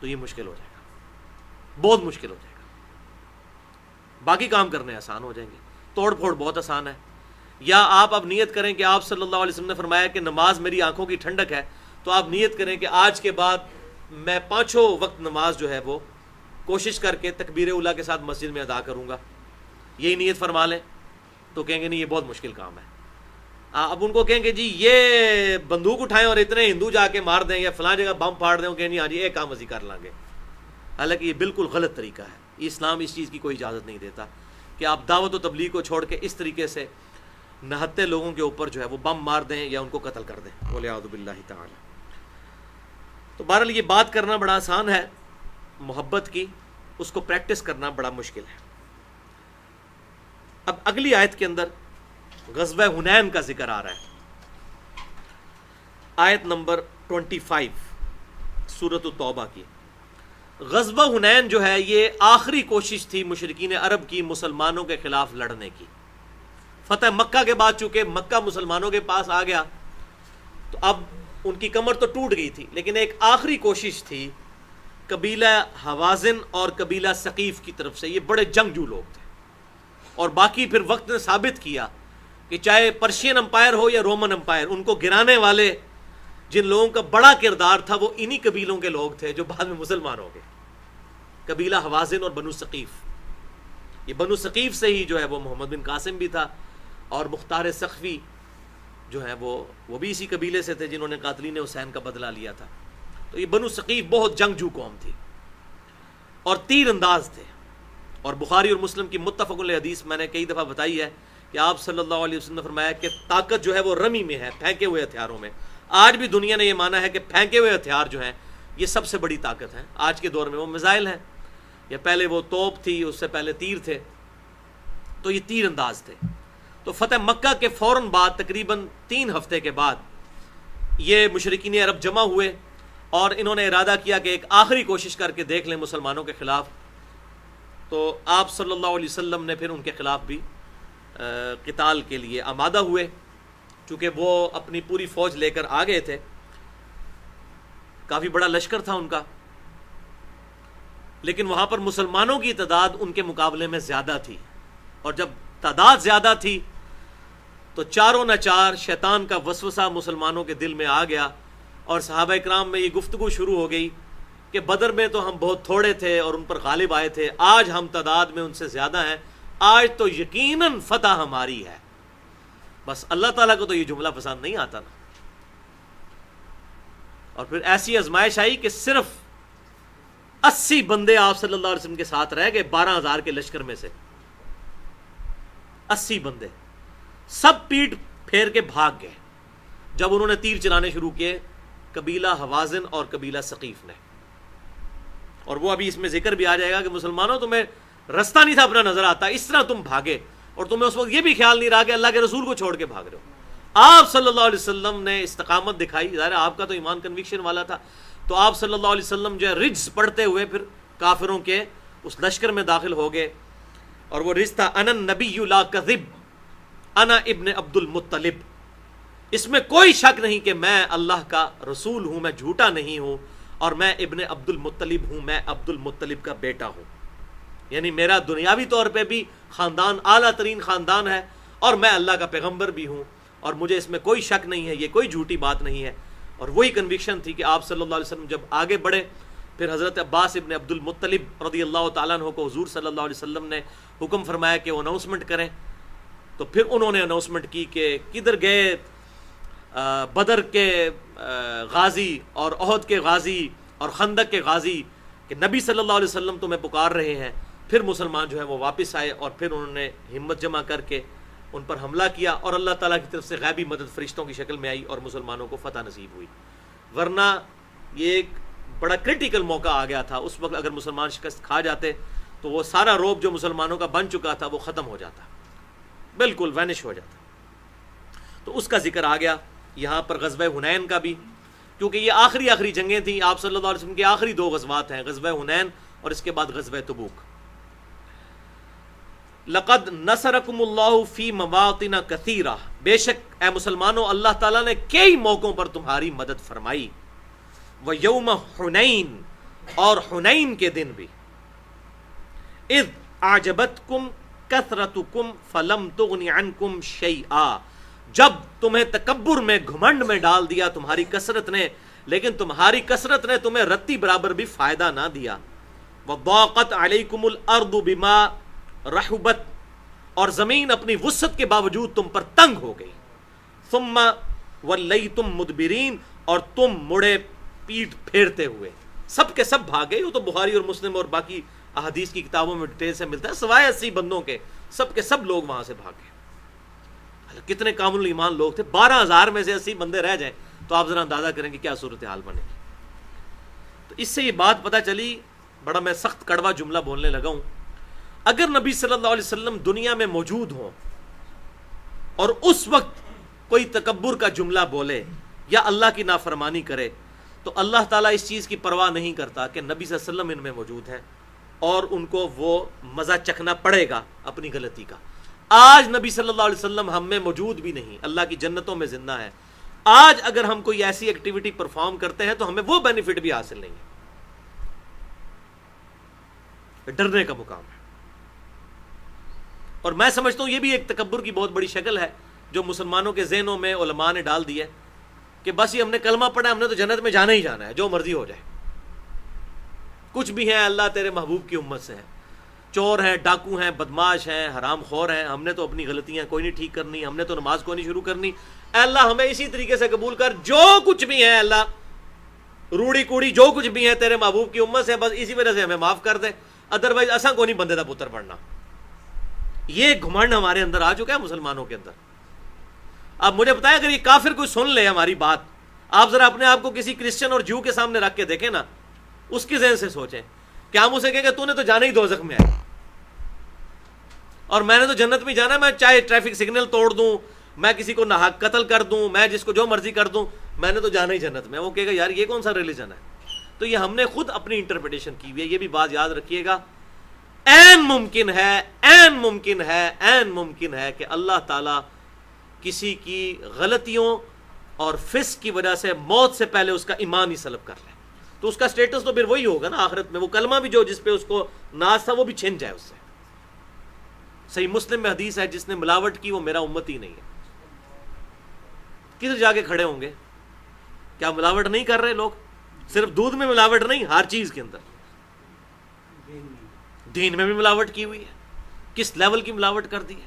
Speaker 1: تو یہ مشکل ہو جائے گا، بہت مشکل ہو جائے گا۔ باقی کام کرنے آسان ہو جائیں گے، توڑ پھوڑ بہت آسان ہے۔ یا آپ اب نیت کریں کہ آپ صلی اللہ علیہ وسلم نے فرمایا کہ نماز میری آنکھوں کی ٹھنڈک ہے، تو آپ نیت کریں کہ آج کے بعد میں 5 وقت نماز جو ہے وہ کوشش کر کے تکبیر اولیٰ کے ساتھ مسجد میں ادا کروں گا، یہی نیت فرما لیں، تو کہیں گے نہیں یہ بہت مشکل کام ہے۔ اب ان کو کہیں گے جی یہ بندوق اٹھائیں اور اتنے ہندو جا کے مار دیں یا فلاں جگہ بم پھاڑ دیں، وہ کہیں ہاں جی ایک کام اسی کر لیں گے، حالانکہ یہ بالکل غلط طریقہ ہے۔ اسلام اس چیز کی کوئی اجازت نہیں دیتا کہ آپ دعوت و تبلیغ کو چھوڑ کے اس طریقے سے نہتے لوگوں کے اوپر جو ہے وہ بم مار دیں یا ان کو قتل کر دیں، والعیاذ باللہ تعالی۔ تو بہرحال یہ بات کرنا بڑا آسان ہے محبت کی، اس کو پریکٹس کرنا بڑا مشکل ہے۔ اب اگلی آیت کے اندر غزوہ حنین کا ذکر آ رہا ہے، آیت نمبر 25 سورۃ التوبہ کی۔ غزوہ حنین جو ہے یہ آخری کوشش تھی مشرکین عرب کی مسلمانوں کے خلاف لڑنے کی۔ فتح مکہ کے بعد چونکہ مکہ مسلمانوں کے پاس آ گیا تو اب ان کی کمر تو ٹوٹ گئی تھی، لیکن ایک آخری کوشش تھی قبیلہ حوازن اور قبیلہ ثقیف کی طرف سے۔ یہ بڑے جنگجو لوگ تھے، اور باقی پھر وقت نے ثابت کیا کہ چاہے پرشین امپائر ہو یا رومن امپائر، ان کو گرانے والے جن لوگوں کا بڑا کردار تھا وہ انہی قبیلوں کے لوگ تھے جو بعد میں مسلمان ہو گئے، قبیلہ حوازن اور بنو ثقیف۔ یہ بنو ثقیف سے ہی جو ہے وہ محمد بن قاسم بھی تھا اور مختار سقفی جو ہیں وہ بھی اسی قبیلے سے تھے جنہوں نے قاتلین حسین کا بدلہ لیا تھا. تو یہ بنو ثقیف بہت جنگجو قوم تھی اور تیر انداز تھے. اور بخاری اور مسلم کی متفق علیہ حدیث میں نے کئی دفعہ بتائی ہے کہ آپ صلی اللہ علیہ وسلم نے فرمایا کہ طاقت جو ہے وہ رمی میں ہے، پھینکے ہوئے ہتھیاروں میں. آج بھی دنیا نے یہ مانا ہے کہ پھینکے ہوئے ہتھیار جو ہیں یہ سب سے بڑی طاقت ہے. آج کے دور میں وہ میزائل ہیں، یا پہلے وہ توپ تھی، اس سے پہلے تیر تھے، تو یہ تیر انداز تھے. تو فتح مکہ کے فوراً بعد تقریباً 3 ہفتے کے بعد یہ مشرکین عرب جمع ہوئے اور انہوں نے ارادہ کیا کہ ایک آخری کوشش کر کے دیکھ لیں مسلمانوں کے خلاف. تو آپ صلی اللہ علیہ وسلم نے پھر ان کے خلاف بھی قتال کے لیے آمادہ ہوئے، چونکہ وہ اپنی پوری فوج لے کر آ گئے تھے. کافی بڑا لشکر تھا ان کا، لیکن وہاں پر مسلمانوں کی تعداد ان کے مقابلے میں زیادہ تھی. اور جب تعداد زیادہ تھی تو چاروں نہ چار شیطان کا وسوسہ مسلمانوں کے دل میں آ گیا، اور صحابہ اکرام میں یہ گفتگو شروع ہو گئی کہ بدر میں تو ہم بہت تھوڑے تھے اور ان پر غالب آئے تھے، آج ہم تعداد میں ان سے زیادہ ہیں، آج تو یقیناً فتح ہماری ہے. بس اللہ تعالیٰ کو تو یہ جملہ پسند نہیں آتا نا. اور پھر ایسی آزمائش آئی کہ صرف 80 بندے آپ صلی اللہ علیہ وسلم کے ساتھ رہ گئے 12,000 کے لشکر میں سے. 80 بندے سب پیٹ پھیر کے بھاگ گئے جب انہوں نے تیر چلانے شروع کیے، قبیلہ حوازن اور قبیلہ ثقیف نے. اور وہ ابھی اس میں ذکر بھی آ جائے گا کہ مسلمانوں تمہیں رستہ نہیں تھا اپنا نظر آتا، اس طرح تم بھاگے، اور تمہیں اس وقت یہ بھی خیال نہیں رہا کہ اللہ کے رسول کو چھوڑ کے بھاگ رہے ہو. آپ صلی اللہ علیہ وسلم نے استقامت دکھائی. ظاہر آپ کا تو ایمان کنوکشن والا تھا، تو آپ صلی اللہ علیہ وسلم جو ہے رجز پڑھتے ہوئے پھر کافروں کے اس لشکر میں داخل ہو گئے. اور وہ رجز تھا انا النبی لا کذب انا ابن عبد المطلب. اس میں کوئی شک نہیں کہ میں اللہ کا رسول ہوں، میں جھوٹا نہیں ہوں، اور میں ابن عبد المطلب ہوں، میں عبد المطلب کا بیٹا ہوں. یعنی میرا دنیاوی طور پہ بھی خاندان اعلیٰ ترین خاندان ہے، اور میں اللہ کا پیغمبر بھی ہوں، اور مجھے اس میں کوئی شک نہیں ہے، یہ کوئی جھوٹی بات نہیں ہے. اور وہی کنوکشن تھی کہ آپ صلی اللہ علیہ وسلم جب آگے بڑھے، پھر حضرت عباس ابن عبد المطلب رضی اللہ تعالیٰ عنہ کو حضور صلی اللہ علیہ وسلم نے حکم فرمایا کہ وہ اناؤنسمنٹ کریں. تو پھر انہوں نے اناؤنسمنٹ کی کہ کدھر گئے بدر کے غازی اور احد کے غازی اور خندق کے غازی، کہ نبی صلی اللہ علیہ وسلم تمہیں پکار رہے ہیں. پھر مسلمان جو ہے وہ واپس آئے، اور پھر انہوں نے ہمت جمع کر کے ان پر حملہ کیا، اور اللہ تعالیٰ کی طرف سے غیبی مدد فرشتوں کی شکل میں آئی اور مسلمانوں کو فتح نصیب ہوئی. ورنہ یہ ایک بڑا کرٹیکل موقع آ گیا تھا. اس وقت اگر مسلمان شکست کھا جاتے تو وہ سارا روب جو مسلمانوں کا بن چکا تھا وہ ختم ہو جاتا، بالکل وینش ہو جاتا. تو اس کا ذکر آ گیا یہاں پر غزوہ حنین کا بھی، کیونکہ یہ آخری جنگیں تھیں. آپ صلی اللہ علیہ وسلم کی آخری 2 غزوات ہیں، غزوہ حنین اور اس کے بعد غزوہ تبوک. لقد نصرکم اللہ فی مواطن کثیرہ، بے شک اے مسلمانوں اللہ تعالیٰ نے کئی موقعوں پر تمہاری مدد فرمائی. ویوم حنین، اور حنین کے دن بھی. اذ اعجبتکم کثرتکم فلم تغن عنکم شیئا، جب تمہیں تکبر میں گھمنڈ میں ڈال دیا تمہاری کثرت نے، لیکن تمہاری کثرت نے تمہیں رتی برابر بھی فائدہ نہ دیا. وضاقت علیکم الارض بما رحبت، اور زمین اپنی وسعت کے باوجود تم پر تنگ ہو گئی. ثم ولیتم مدبرین، اور تم مڑے پیٹ پھیرتے ہوئے. سب کے سب بھاگے. وہ تو بخاری اور مسلم اور باقی احادیث کی کتابوں میں ڈیٹیل سے ملتا ہے، سوائے 80 بندوں کے سب کے سب لوگ وہاں سے بھاگے. کتنے کامل ایمان لوگ تھے. 12,000 میں سے 80 بندے رہ جائیں تو آپ ذرا اندازہ کریں کہ کیا صورتحال بنے گی. تو اس سے یہ بات پتہ چلی، بڑا میں سخت کڑوا جملہ بولنے لگا ہوں، اگر نبی صلی اللہ علیہ وسلم دنیا میں موجود ہوں اور اس وقت کوئی تکبر کا جملہ بولے یا اللہ کی نافرمانی کرے، تو اللہ تعالیٰ اس چیز کی پرواہ نہیں کرتا کہ نبی صلی اللہ علیہ وسلم ان میں موجود ہیں اور ان کو وہ مزہ چکھنا پڑے گا اپنی غلطی کا. آج نبی صلی اللہ علیہ وسلم ہم میں موجود بھی نہیں، اللہ کی جنتوں میں زندہ ہے. آج اگر ہم کوئی ایسی ایکٹیویٹی پرفارم کرتے ہیں تو ہمیں وہ بینیفٹ بھی حاصل نہیں ہے. ڈرنے کا مقام ہے. اور میں سمجھتا ہوں یہ بھی ایک تکبر کی بہت بڑی شکل ہے جو مسلمانوں کے ذہنوں میں علماء نے ڈال دی ہے کہ بس یہ ہم نے کلمہ پڑھا ہے، ہم نے تو جنت میں جانا ہی جانا ہے، جو مرضی ہو جائے، کچھ بھی ہے اللہ تیرے محبوب کی امت سے ہے. چور ہیں، ڈاکو ہیں، بدماش ہیں، حرام خور ہیں، ہم نے تو اپنی غلطیاں کوئی نہیں ٹھیک کرنی، ہم نے تو نماز کوئی نہیں شروع کرنی، اے اللہ ہمیں اسی طریقے سے قبول کر، جو کچھ بھی ہے اللہ روڑی کوڑی جو کچھ بھی ہے تیرے محبوب کی امت سے، بس اسی وجہ سے ہمیں معاف کر دے، ادروائز اساں کو نہیں بندے دا پتر بننا۔ یہ گھمنڈ ہمارے اندر آ چکا ہے مسلمانوں کے اندر۔ اب مجھے بتائیں اگر یہ کافر کوئی سن لے ہماری بات، آپ ذرا اپنے آپ کو کسی کرسچن اور جو کے سامنے رکھ کے دیکھیں نا، اس کے ذہن سے سوچیں کہ ہم اسے کہیں کہ تو نے تو جانا ہی دوزخ میں ہے، اور میں نے تو جنت میں جانا ہے، میں چاہے ٹریفک سگنل توڑ دوں، میں کسی کو ناحق قتل کر دوں، میں جس کو جو مرضی کر دوں، میں نے تو جانا ہی جنت میں۔ وہ کہے گا یار یہ کون سا ریلیجن ہے؟ تو یہ ہم نے خود اپنی انٹرپریٹیشن کی ہوئی ہے، یہ بھی بات یاد رکھیے گا۔ این ممکن ہے کہ اللہ تعالیٰ کسی کی غلطیوں اور فسق کی وجہ سے موت سے پہلے اس کا ایمان ہی سلب کر لے، تو اس کا سٹیٹس تو پھر وہی ہوگا نا آخرت میں، وہ کلمہ بھی جو جس پہ اس کو ناز تھا وہ بھی چھن جائے اس سے۔ صحیح مسلم میں حدیث ہے جس نے ملاوٹ کی وہ میرا امتی نہیں ہے۔ کدھر جا کے کھڑے ہوں گے؟ کیا ملاوٹ نہیں کر رہے لوگ؟ صرف دودھ میں ملاوٹ نہیں، ہر چیز کے اندر، دین میں بھی ملاوٹ کی ہوئی ہے، کس لیول کی ملاوٹ کر دی ہے،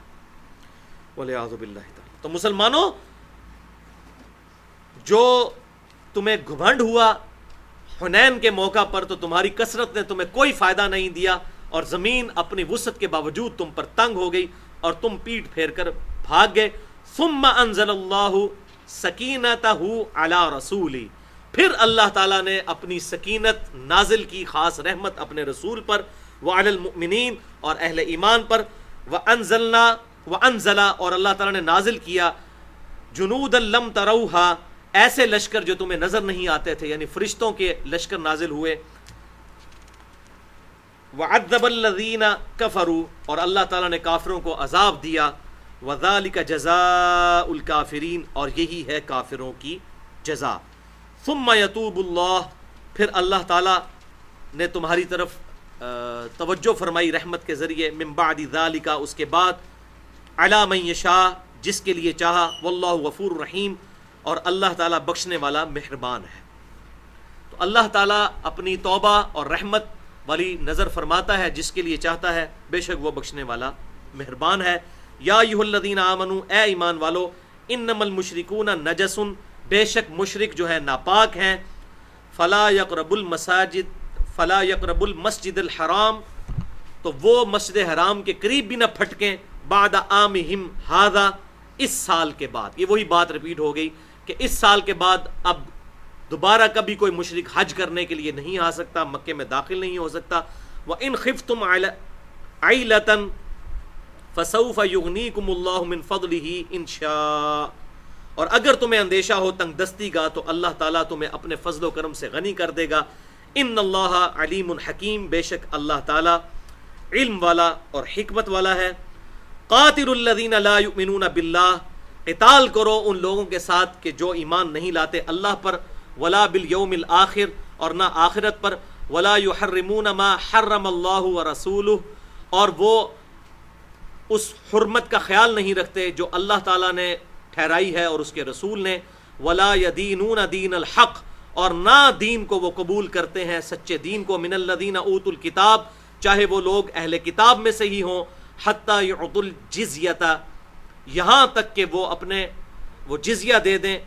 Speaker 1: والعیاذ باللہ تعالی۔ تو مسلمانوں، جو تمہیں گھمنڈ ہوا حنین کے موقع پر، تو تمہاری کثرت نے تمہیں کوئی فائدہ نہیں دیا، اور زمین اپنی وسعت کے باوجود تم پر تنگ ہو گئی اور تم پیٹ پھیر کر بھاگ گئے۔ ثم انزل اللہ سکینتہ علی رسولی، پھر اللہ تعالیٰ نے اپنی سکینت نازل کی، خاص رحمت اپنے رسول پر، وعلی المؤمنین اور اہل ایمان پر، وانزل اور اللہ تعالیٰ نے نازل کیا جنودا لم تروہا، ایسے لشکر جو تمہیں نظر نہیں آتے تھے، یعنی فرشتوں کے لشکر نازل ہوئے، وعذب الذین کفروا اور اللہ تعالیٰ نے کافروں کو عذاب دیا، وذالک جزاء الکافرین اور یہی ہے کافروں کی جزا۔ ثم یتوب اللہ، پھر اللہ تعالیٰ نے تمہاری طرف توجہ فرمائی رحمت کے ذریعے، من بعد ذالک اس کے بعد، علی من یشاء جس کے لیے چاہا، واللہ غفور رحیم اور اللہ تعالیٰ بخشنے والا مہربان ہے۔ تو اللہ تعالیٰ اپنی توبہ اور رحمت والی نظر فرماتا ہے جس کے لیے چاہتا ہے، بے شک وہ بخشنے والا مہربان ہے۔ یا ایھا الذین آمنوا، اے ایمان والو، انما المشرکون نجس، بے شک مشرک جو ہے ناپاک ہیں، فلا یقربوا المسجد الحرام، تو وہ مسجد حرام کے قریب بھی نہ پھٹکیں، بعد عامہم ھذا، اس سال کے بعد۔ یہ وہی بات ریپیٹ ہو گئی کہ اس سال کے بعد اب دوبارہ کبھی کوئی مشرک حج کرنے کے لیے نہیں آ سکتا، مکے میں داخل نہیں ہو سکتا۔ وَإِنْ خِفْتُمْ عَيْلَةً فَسَوْفَ يُغْنِيكُمُ اللَّهُ مِنْ فَضْلِهِ إِنْ شَاءَ، اور اگر تمہیں اندیشہ ہو تنگ دستی کا تو اللہ تعالیٰ تمہیں اپنے فضل و کرم سے غنی کر دے گا۔ ان اللہ علیم حکیم، بے شک اللہ تعالیٰ علم والا اور حکمت والا ہے۔ قاتل الذین لا یؤمنون باللہ، قتال کرو ان لوگوں کے ساتھ کہ جو ایمان نہیں لاتے اللہ پر، ولا بالیوم الآخر اور نہ آخرت پر، ولا یحرمون ما حرم اللہ ورسولہ اور وہ اس حرمت کا خیال نہیں رکھتے جو اللہ تعالیٰ نے ٹھہرائی ہے اور اس کے رسول نے، ولا یدینون دین الحق اور نہ دین کو وہ قبول کرتے ہیں سچے دین کو، من الذین اوتوا الکتاب چاہے وہ لوگ اہل کتاب میں سے ہی ہوں، حتی یعطوا الجزیۃ یہاں تک کہ وہ اپنے وہ جزیہ دے دیں،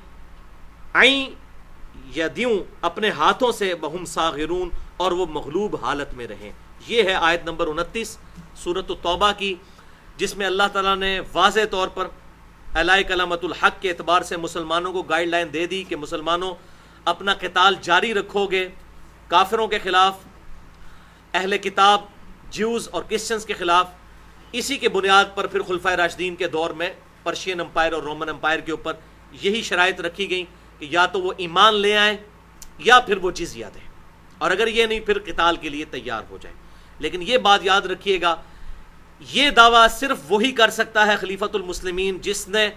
Speaker 1: عین یا دیوں اپنے ہاتھوں سے، وہم صاغرون اور وہ مغلوب حالت میں رہیں۔ یہ ہے آیت نمبر 29 سورۃ التوبہ کی، جس میں اللہ تعالیٰ نے واضح طور پر اعلاء کلمۃ الحق کے اعتبار سے مسلمانوں کو گائیڈ لائن دے دی کہ مسلمانوں اپنا قتال جاری رکھو گے کافروں کے خلاف، اہل کتاب جیوز اور کرسچنز کے خلاف۔ اسی کے بنیاد پر پھر خلفائے راشدین کے دور میں پرشین امپائر اور رومن امپائر کے اوپر یہی شرائط رکھی گئیں کہ یا تو وہ ایمان لے آئیں یا پھر وہ جزیہ دیں، اور اگر یہ نہیں پھر قتال کے لیے تیار ہو جائیں۔ لیکن یہ بات یاد رکھیے گا، یہ دعویٰ صرف وہی کر سکتا ہے خلیفۃ المسلمین جس نے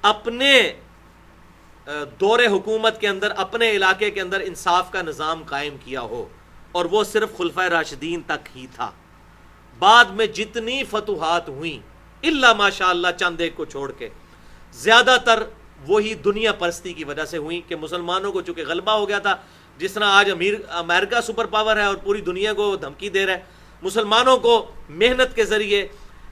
Speaker 1: اپنے دور حکومت کے اندر، اپنے علاقے کے اندر انصاف کا نظام قائم کیا ہو، اور وہ صرف خلفائے راشدین تک ہی تھا۔ بعد میں جتنی فتوحات ہوئیں الا ماشاء اللہ چند ایک کو چھوڑ کے، زیادہ تر وہی دنیا پرستی کی وجہ سے ہوئیں کہ مسلمانوں کو چونکہ غلبہ ہو گیا تھا، جس طرح آج امریکہ سپر پاور ہے اور پوری دنیا کو دھمکی دے رہا ہے، مسلمانوں کو محنت کے ذریعے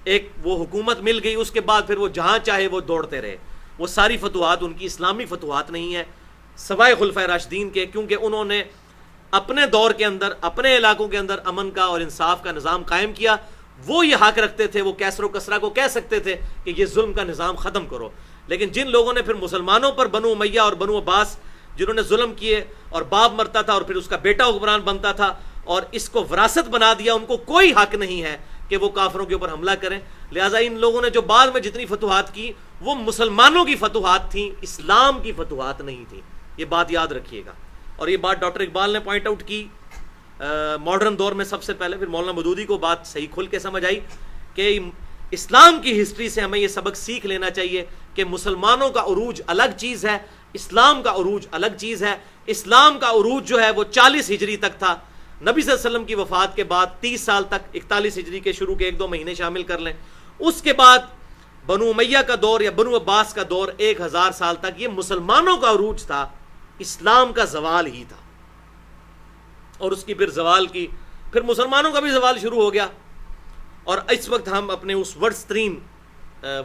Speaker 1: ایک وہ حکومت مل گئی، اس کے بعد پھر وہ جہاں چاہے وہ دوڑتے رہے. وہ ساری فتوحات ان کی اسلامی فتوحات نہیں ہے سوائے خلفائے راشدین کے، کیونکہ انہوں نے اپنے دور کے اندر اپنے علاقوں کے اندر امن کا اور انصاف کا نظام قائم کیا. وہ یہ حق رکھتے تھے، وہ کیسر و کسرا کو کہہ سکتے تھے کہ یہ ظلم کا نظام ختم کرو. لیکن جن لوگوں نے پھر مسلمانوں پر بنو امیہ اور بنو عباس جنہوں نے ظلم کیے، اور باپ مرتا تھا اور پھر اس کا بیٹا حکمران بنتا تھا اور اس کو وراثت بنا دیا، ان کو کوئی حق نہیں ہے کہ وہ کافروں کے اوپر حملہ کریں. لہٰذا ان لوگوں نے جو بعد میں جتنی فتوحات کی وہ مسلمانوں کی فتوحات تھیں، اسلام کی فتوحات نہیں تھیں. یہ بات یاد رکھیے گا. اور یہ بات ڈاکٹر اقبال نے پوائنٹ آؤٹ کی ماڈرن دور میں سب سے پہلے، پھر مولانا مودودی کو بات صحیح کھل کے سمجھ آئی کہ اسلام کی ہسٹری سے ہمیں یہ سبق سیکھ لینا چاہیے کہ مسلمانوں کا عروج الگ چیز ہے، اسلام کا عروج الگ چیز ہے. اسلام کا عروج جو ہے وہ 40 ہجری تک تھا. نبی صلی اللہ علیہ وسلم کی وفات کے بعد 30 سال تک، 41 ہجری کے شروع کے 1-2 مہینے شامل کر لیں، اس کے بعد بنو امیہ کا دور یا بنو عباس کا دور 1000 سال تک یہ مسلمانوں کا عروج تھا، اسلام کا زوال ہی تھا. اور اس کی پھر زوال کی پھر مسلمانوں کا بھی زوال شروع ہو گیا. اور اس وقت ہم اپنے اس ورس ترین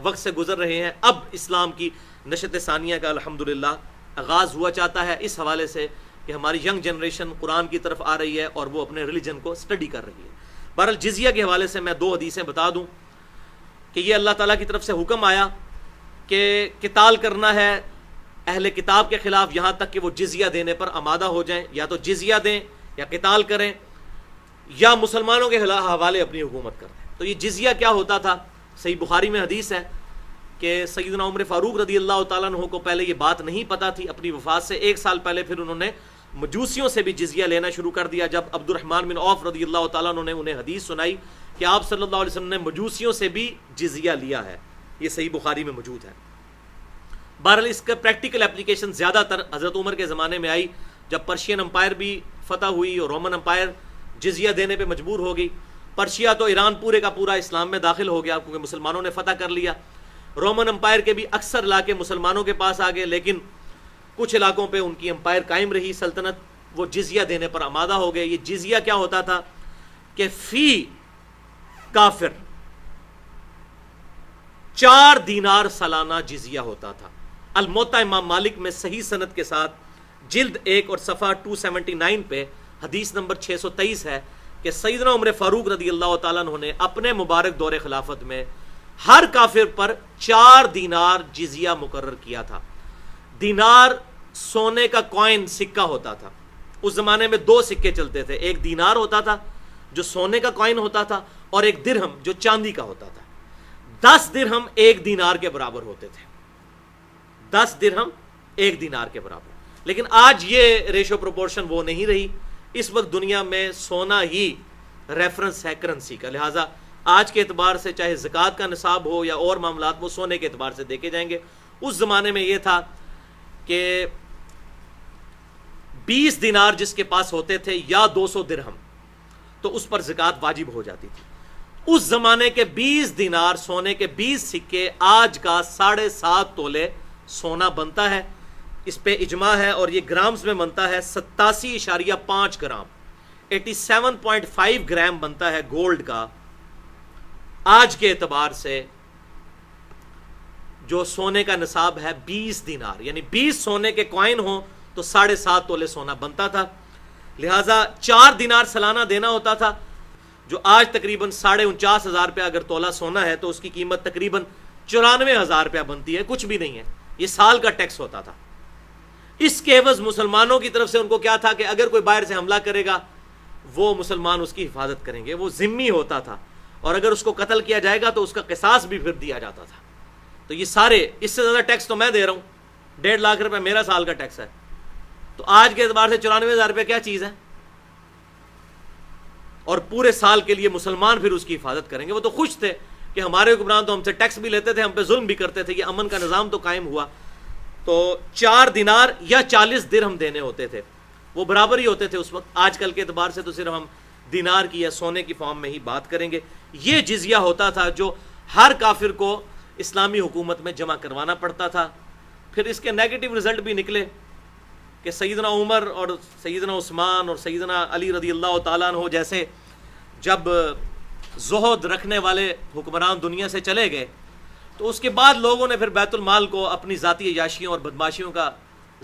Speaker 1: وقت سے گزر رہے ہیں. اب اسلام کی نشت ثانیہ کا الحمدللہ آغاز ہوا چاہتا ہے، اس حوالے سے کہ ہماری ینگ جنریشن قرآن کی طرف آ رہی ہے اور وہ اپنے ریلیجن کو اسٹڈی کر رہی ہے. بہرحال جزیہ کے حوالے سے میں 2 حدیثیں بتا دوں کہ یہ اللہ تعالیٰ کی طرف سے حکم آیا کہ قتال کرنا ہے اہل کتاب کے خلاف یہاں تک کہ وہ جزیہ دینے پر آمادہ ہو جائیں، یا تو جزیہ دیں یا قتال کریں یا مسلمانوں کے حوالے اپنی حکومت کر دیں. تو یہ جزیہ کیا ہوتا تھا؟ صحیح بخاری میں حدیث ہے کہ سیدنا عمر فاروق رضی اللہ تعالیٰ عنہ کو پہلے یہ بات نہیں پتہ تھی. اپنی وفات سے 1 سال پہلے پھر انہوں نے مجوسیوں سے بھی جزیہ لینا شروع کر دیا. جب عبد الرحمن بن عوف رضی اللہ تعالیٰ عنہ نے انہیں حدیث سنائی کہ آپ صلی اللہ علیہ وسلم نے مجوسیوں سے بھی جزیہ لیا ہے، یہ صحیح بخاری میں موجود ہے. بہرحال اس کا پریکٹیکل اپلیکیشن زیادہ تر حضرت عمر کے زمانے میں آئی، جب پرشین امپائر بھی فتح ہوئی اور رومن امپائر جزیہ دینے پہ مجبور ہو گئی. پرشیا تو ایران پورے کا پورا اسلام میں داخل ہو گیا کیونکہ مسلمانوں نے فتح کر لیا. رومن امپائر کے بھی اکثر علاقے مسلمانوں کے پاس آ گئے، لیکن کچھ علاقوں پہ ان کی امپائر قائم رہی سلطنت، وہ جزیہ دینے پر آمادہ ہو گئے. یہ جزیہ کیا ہوتا تھا کہ فی کافر 4 دینار سالانہ جزیہ ہوتا تھا. الموطا امام مالک میں صحیح سند کے ساتھ جلد 1 اور صفحہ 279 پہ حدیث نمبر 623 ہے کہ سیدنا عمر فاروق رضی اللہ تعالیٰ عنہ نے اپنے مبارک دور خلافت میں ہر کافر پر 4 دینار جزیہ مقرر کیا تھا. دینار سونے کا کوائن سکہ ہوتا تھا. اس زمانے میں 2 سکے چلتے تھے، ایک دینار ہوتا تھا جو سونے کا کوائن ہوتا تھا اور ایک درہم جو چاندی کا ہوتا تھا. 10 درہم 1 دینار کے برابر ہوتے تھے، 10 درہم 1 دینار کے برابر. لیکن آج یہ ریشو پروپورشن وہ نہیں رہی. اس وقت دنیا میں سونا ہی ریفرنس ہے کرنسی کا، لہٰذا آج کے اعتبار سے چاہے زکوٰۃ کا نصاب ہو یا اور معاملات وہ سونے کے اعتبار سے دیکھے جائیں گے. اس زمانے میں یہ تھا کہ 20 دینار جس کے پاس ہوتے تھے یا 200 درہم تو اس پر زکوٰۃ واجب ہو جاتی تھی. اس زمانے کے 20 دینار سونے کے 20 سکے آج کا 7.5 تولے سونا بنتا ہے. اس پہ اجماع ہے اور یہ گرامز میں بنتا ہے 87.5 گرام، 87.5 گرام بنتا ہے گولڈ کا آج کے اعتبار سے. جو سونے کا نصاب ہے 20 دینار، یعنی 20 سونے کے کوائن ہوں تو 7.5 تولے سونا بنتا تھا. لہٰذا 4 دینار سالانہ دینا ہوتا تھا، جو آج تقریباً 49,000 روپیہ اگر تولہ سونا ہے تو اس کی قیمت تقریباً 94,000 روپیہ بنتی ہے. کچھ بھی نہیں ہے، یہ سال کا ٹیکس ہوتا تھا. اس کے عوض مسلمانوں کی طرف سے ان کو کیا تھا کہ اگر کوئی باہر سے حملہ کرے گا وہ مسلمان اس کی حفاظت کریں گے. وہ ذمہ ہوتا تھا اور اگر اس کو قتل کیا جائے گا تو اس کا قصاص بھی پھر دیا جاتا تھا. تو یہ سارے، اس سے زیادہ ٹیکس تو میں دے رہا ہوں، 1.5 لاکھ روپے میرا سال کا ٹیکس ہے. تو آج کے اعتبار سے 94,000 روپے کیا چیز ہے؟ اور پورے سال کے لیے مسلمان پھر اس کی حفاظت کریں گے. وہ تو خوش تھے کہ ہمارے حکمران تو ہم سے ٹیکس بھی لیتے تھے، ہم پہ ظلم بھی کرتے تھے، یہ امن کا نظام تو قائم ہوا. تو 4 دینار یا 40 درہم دینے ہوتے تھے، وہ برابر ہی ہوتے تھے اس وقت. آج کل کے اعتبار سے تو صرف ہم دینار کی یا سونے کی فارم میں ہی بات کریں گے. یہ جزیہ ہوتا تھا جو ہر کافر کو اسلامی حکومت میں جمع کروانا پڑتا تھا. پھر اس کے نیگیٹو رزلٹ بھی نکلے کہ سیدنا عمر اور سیدنا عثمان اور سیدنا علی رضی اللہ تعالیٰ عنہ جیسے جب زہد رکھنے والے حکمران دنیا سے چلے گئے تو اس کے بعد لوگوں نے پھر بیت المال کو اپنی ذاتی عیاشیوں اور بدماشیوں کا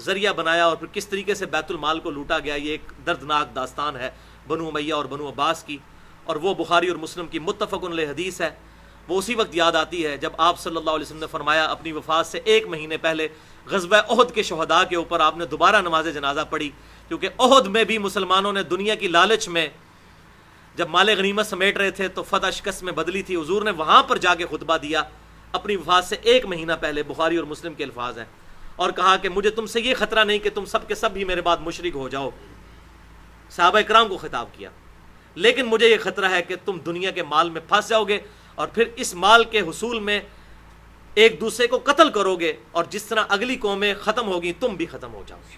Speaker 1: ذریعہ بنایا، اور پھر کس طریقے سے بیت المال کو لوٹا گیا یہ ایک دردناک داستان ہے بنو امیہ اور بنو عباس کی، اور وہ بخاری اور مسلم کی متفق علیہ حدیث ہے۔ وہ اسی وقت یاد آتی ہے جب آپ صلی اللہ علیہ وسلم نے فرمایا اپنی وفات سے 1 مہینے پہلے غزوہ احد کے شہداء کے اوپر آپ نے دوبارہ نماز جنازہ پڑھی، کیونکہ احد میں بھی مسلمانوں نے دنیا کی لالچ میں جب مال غنیمت سمیٹ رہے تھے تو فتح شکست میں بدلی تھی، حضور نے وہاں پر جا کے خطبہ دیا اپنی وفات سے 1 مہینہ پہلے، بخاری اور مسلم کے الفاظ ہیں، اور کہا کہ مجھے تم سے یہ خطرہ نہیں کہ تم سب کے سب بھی میرے بعد مشرک ہو جاؤ، صحابہ کرام کو خطاب کیا، لیکن مجھے یہ خطرہ ہے کہ تم دنیا کے مال میں پھنس جاؤ گے اور پھر اس مال کے حصول میں ایک دوسرے کو قتل کرو گے، اور جس طرح اگلی قومیں ختم ہوگی تم بھی ختم ہو جاؤ گے،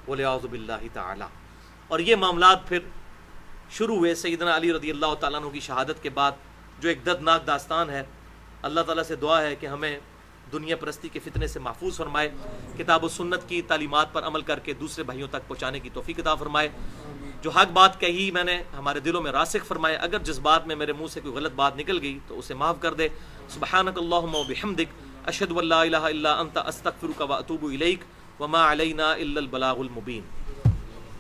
Speaker 1: وَلِعَوْذُ بِاللَّهِ تعالی۔ اور یہ معاملات پھر شروع ہوئے سیدنا علی رضی اللہ تعالیٰ عنہ کی شہادت کے بعد، جو ایک دردناک داستان ہے۔ اللہ تعالیٰ سے دعا ہے کہ ہمیں دنیا پرستی کے فتنے سے محفوظ فرمائے، کتاب و سنت کی تعلیمات پر عمل کر کے دوسرے بھائیوں تک پہنچانے کی توفیق عطا فرمائے، جو حق بات کہی میں نے ہمارے دلوں میں راسخ فرمائے، اگر جس بات میں میرے منہ سے کوئی غلط بات نکل گئی تو اسے معاف کر دے۔ سبحانک اللہم و بحمدک، اشہد ان لا الہ الا انت، استغفرک و اتوب الیک، وما علینا الا البلاغ المبین۔